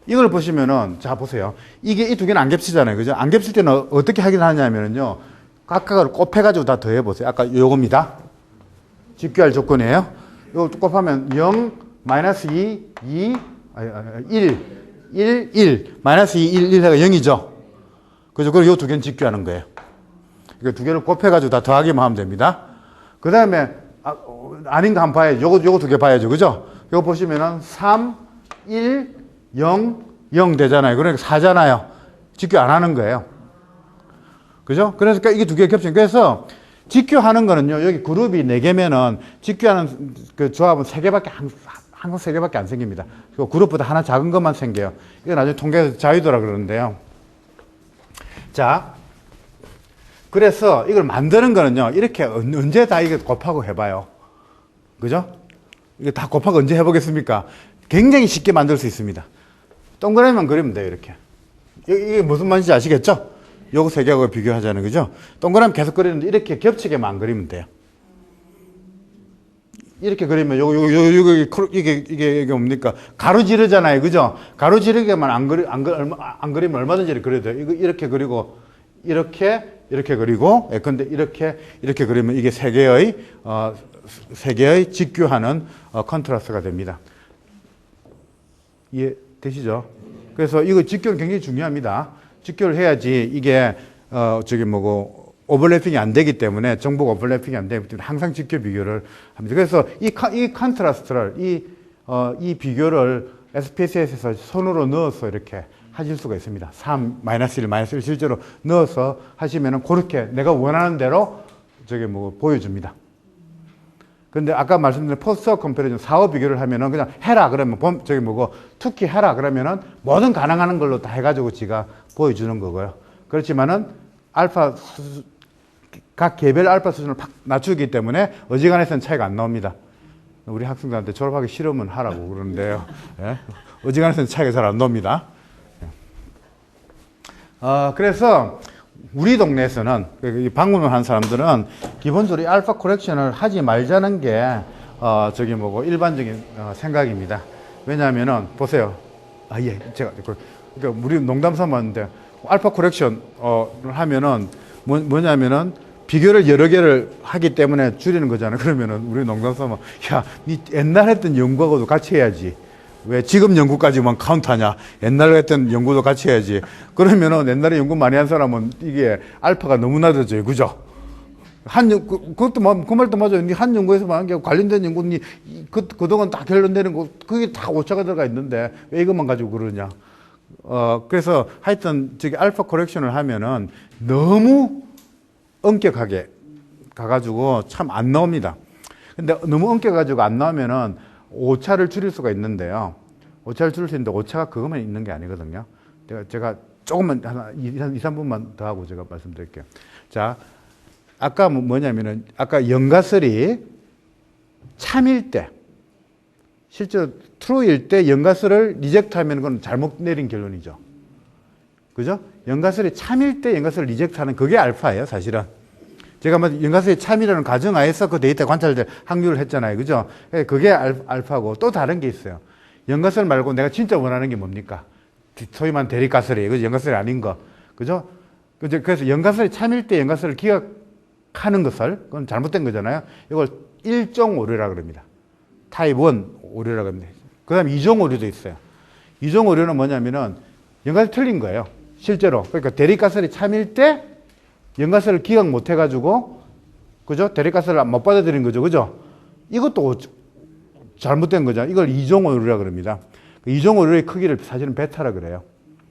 이걸 보시면은, 자, 보세요. 이 두 개는 안 겹치잖아요. 그죠? 안 겹칠 때는 어떻게 하긴 하냐면요. 각각을 곱해가지고 다 더해보세요. 아까 요겁니다. 직교할 조건이에요. 이거 곱하면 0, 마이너스 2, 1, 1, 마이너스 2, 1 해가 0이죠. 그죠? 그리고 요 두 개는 직교하는 거예요. 이거 두 개를 곱해가지고 다 더하기만 하면 됩니다. 그 다음에, 아닌 거 한번 봐야죠. 요거 두 개 봐야죠. 그죠? 요거 보시면은 3, 1, 0, 0 되잖아요. 그러니까 4잖아요. 직교 안 하는 거예요. 그죠? 그러니까 이게 두 개 겹치는. 그래서 직교하는 거는요, 여기 그룹이 4개면은 직교하는 그 조합은 3개밖에, 항상 3개밖에 안 생깁니다. 그 그룹보다 하나 작은 것만 생겨요. 이거 나중에 통계에서 자유도라 그러는데요. 자, 그래서 이걸 만드는 거는요, 이렇게 언제 다 이거 곱하고 해봐요. 그죠? 이거 다 곱하고 언제 해보겠습니까? 굉장히 쉽게 만들 수 있습니다. 동그라미만 그리면 돼요, 이렇게. 이게 무슨 말인지 아시겠죠? 요거 세 개하고 비교하자는 거죠? 동그라미 계속 그리는데 이렇게 겹치게만 안 그리면 돼요. 이렇게 그리면 이게 뭡니까? 가로지르잖아요. 그죠? 가로지르게만 안 그리면 얼마든지 이렇게 그려도 돼요. 이렇게 그리고, 이렇게 그리고, 근데 이렇게 그리면 이게 세 개의 직교하는 컨트라스트가 됩니다. 이해되시죠? 그래서 이거 직교는 굉장히 중요합니다. 직교를 해야지 이게 오버래핑이 안 되기 때문에, 정보가 오버래핑이 안 되기 때문에 항상 직교 비교를 합니다. 그래서 이 컨트라스트를, 이 비교를 SPSS에서 손으로 넣어서 이렇게 하실 수가 있습니다. 3, 마이너스 1, 마이너스 1 실제로 넣어서 하시면은 그렇게 내가 원하는 대로 보여줍니다. 근데 아까 말씀드린 포스터 컴패리즌 사후 비교를 하면은 그냥 해라 그러면 투키 해라 그러면은 모든 가능한 걸로 다 해가지고 지가 보여주는 거고요. 그렇지만은 각 개별 알파 수준을 팍 낮추기 때문에 어지간해서는 차이가 안 나옵니다. 우리 학생들한테 졸업하기 싫으면 하라고 그러는데요. 예? 어지간해서는 차이가 잘 안 나옵니다. 그래서 우리 동네에서는 방문을 한 사람들은 기본적으로 이 알파 코렉션을 하지 말자는 게 일반적인 생각입니다. 왜냐하면은 보세요. 제가 그러니까 우리 농담 삼았는데 알파 코렉션을 하면은 뭐냐면은 비교를 여러 개를 하기 때문에 줄이는 거잖아요. 그러면은 우리 농담 삼아 니 옛날 했던 연구하고도 같이 해야지. 왜 지금 연구까지만 카운트하냐? 옛날에 했던 연구도 같이 해야지. 그러면은 옛날에 연구 많이 한 사람은 이게 알파가 너무나 늦어요. 그죠? 그것도 그 말도 맞아요. 니 한 연구에서만 한 게 관련된 연구, 그동안 다 결론 내는 거, 그게 다 오차가 들어가 있는데 왜 이것만 가지고 그러냐? 그래서 하여튼 알파 코렉션을 하면은 너무 엄격하게 가가지고 참 안 나옵니다. 근데 너무 엉켜가지고 안 나오면은 오차를 줄일 수가 있는데요. 오차를 줄일 수 있는데 오차가 그것만 있는 게 아니거든요. 제가 조금만, 한 2, 3분만 더 하고 제가 말씀드릴게요. 자, 아까 뭐냐면은, 아까 연가설이 참일 때, 실제로 true일 때 연가설을 리젝트 하면 그건 잘못 내린 결론이죠. 그죠? 연가설이 참일 때 연가설을 리젝트 하는 그게 알파예요, 사실은. 제가 뭐 연가설이 참이라는 가정하에서 그 데이터 관찰될 확률을 했잖아요. 그죠? 그게 알파고 또 다른 게 있어요. 연가설 말고 내가 진짜 원하는 게 뭡니까? 소위 말하는 대립가설이에요. 그죠? 연가설이 아닌 거. 그죠? 그래서 연가설이 참일 때 연가설을 기억하는 것을, 그건 잘못된 거잖아요. 이걸 일종 오류라고 그럽니다. 타입 1 오류라고 합니다. 그 다음에 이종 오류도 있어요. 이종 오류는 뭐냐면은 연가설이 틀린 거예요. 실제로. 그러니까 대립가설이 참일 때 연가설을 기억 못 해가지고, 그죠? 대립가설을 못 받아들인 거죠. 그죠? 이것도 잘못된 거죠. 이걸 이종 오류라고 그럽니다. 이종 오류의 크기를 사실은 베타라 그래요.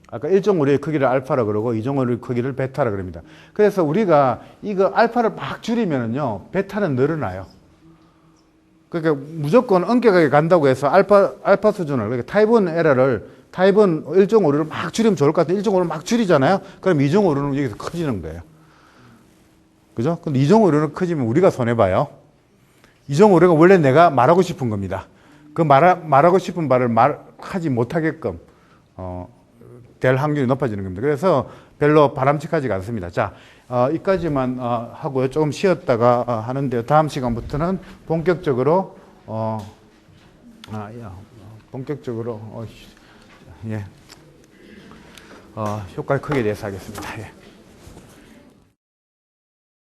아까 일종 오류의 크기를 알파라 그러고 이종 오류의 크기를 베타라 그럽니다. 그래서 우리가 이거 알파를 막 줄이면은요, 베타는 늘어나요. 그러니까 무조건 엄격하게 간다고 해서 알파 수준을, 그러니까 타입 1 에러를, 타입 1 일종 오류를 막 줄이면 좋을 것 같은데 일종 오류를 막 줄이잖아요. 그럼 이종 오류는 여기서 커지는 거예요. 그죠? 근데 이종 오류는 커지면 우리가 손해봐요. 이종 오류가 원래 내가 말하고 싶은 겁니다. 그 말하고 싶은 말을 말하지 못하게끔, 될 확률이 높아지는 겁니다. 그래서 별로 바람직하지가 않습니다. 자, 이까지만 하고요. 조금 쉬었다가 하는데요. 다음 시간부터는 본격적으로, 예, 효과의 크기에 대해서 하겠습니다. 예.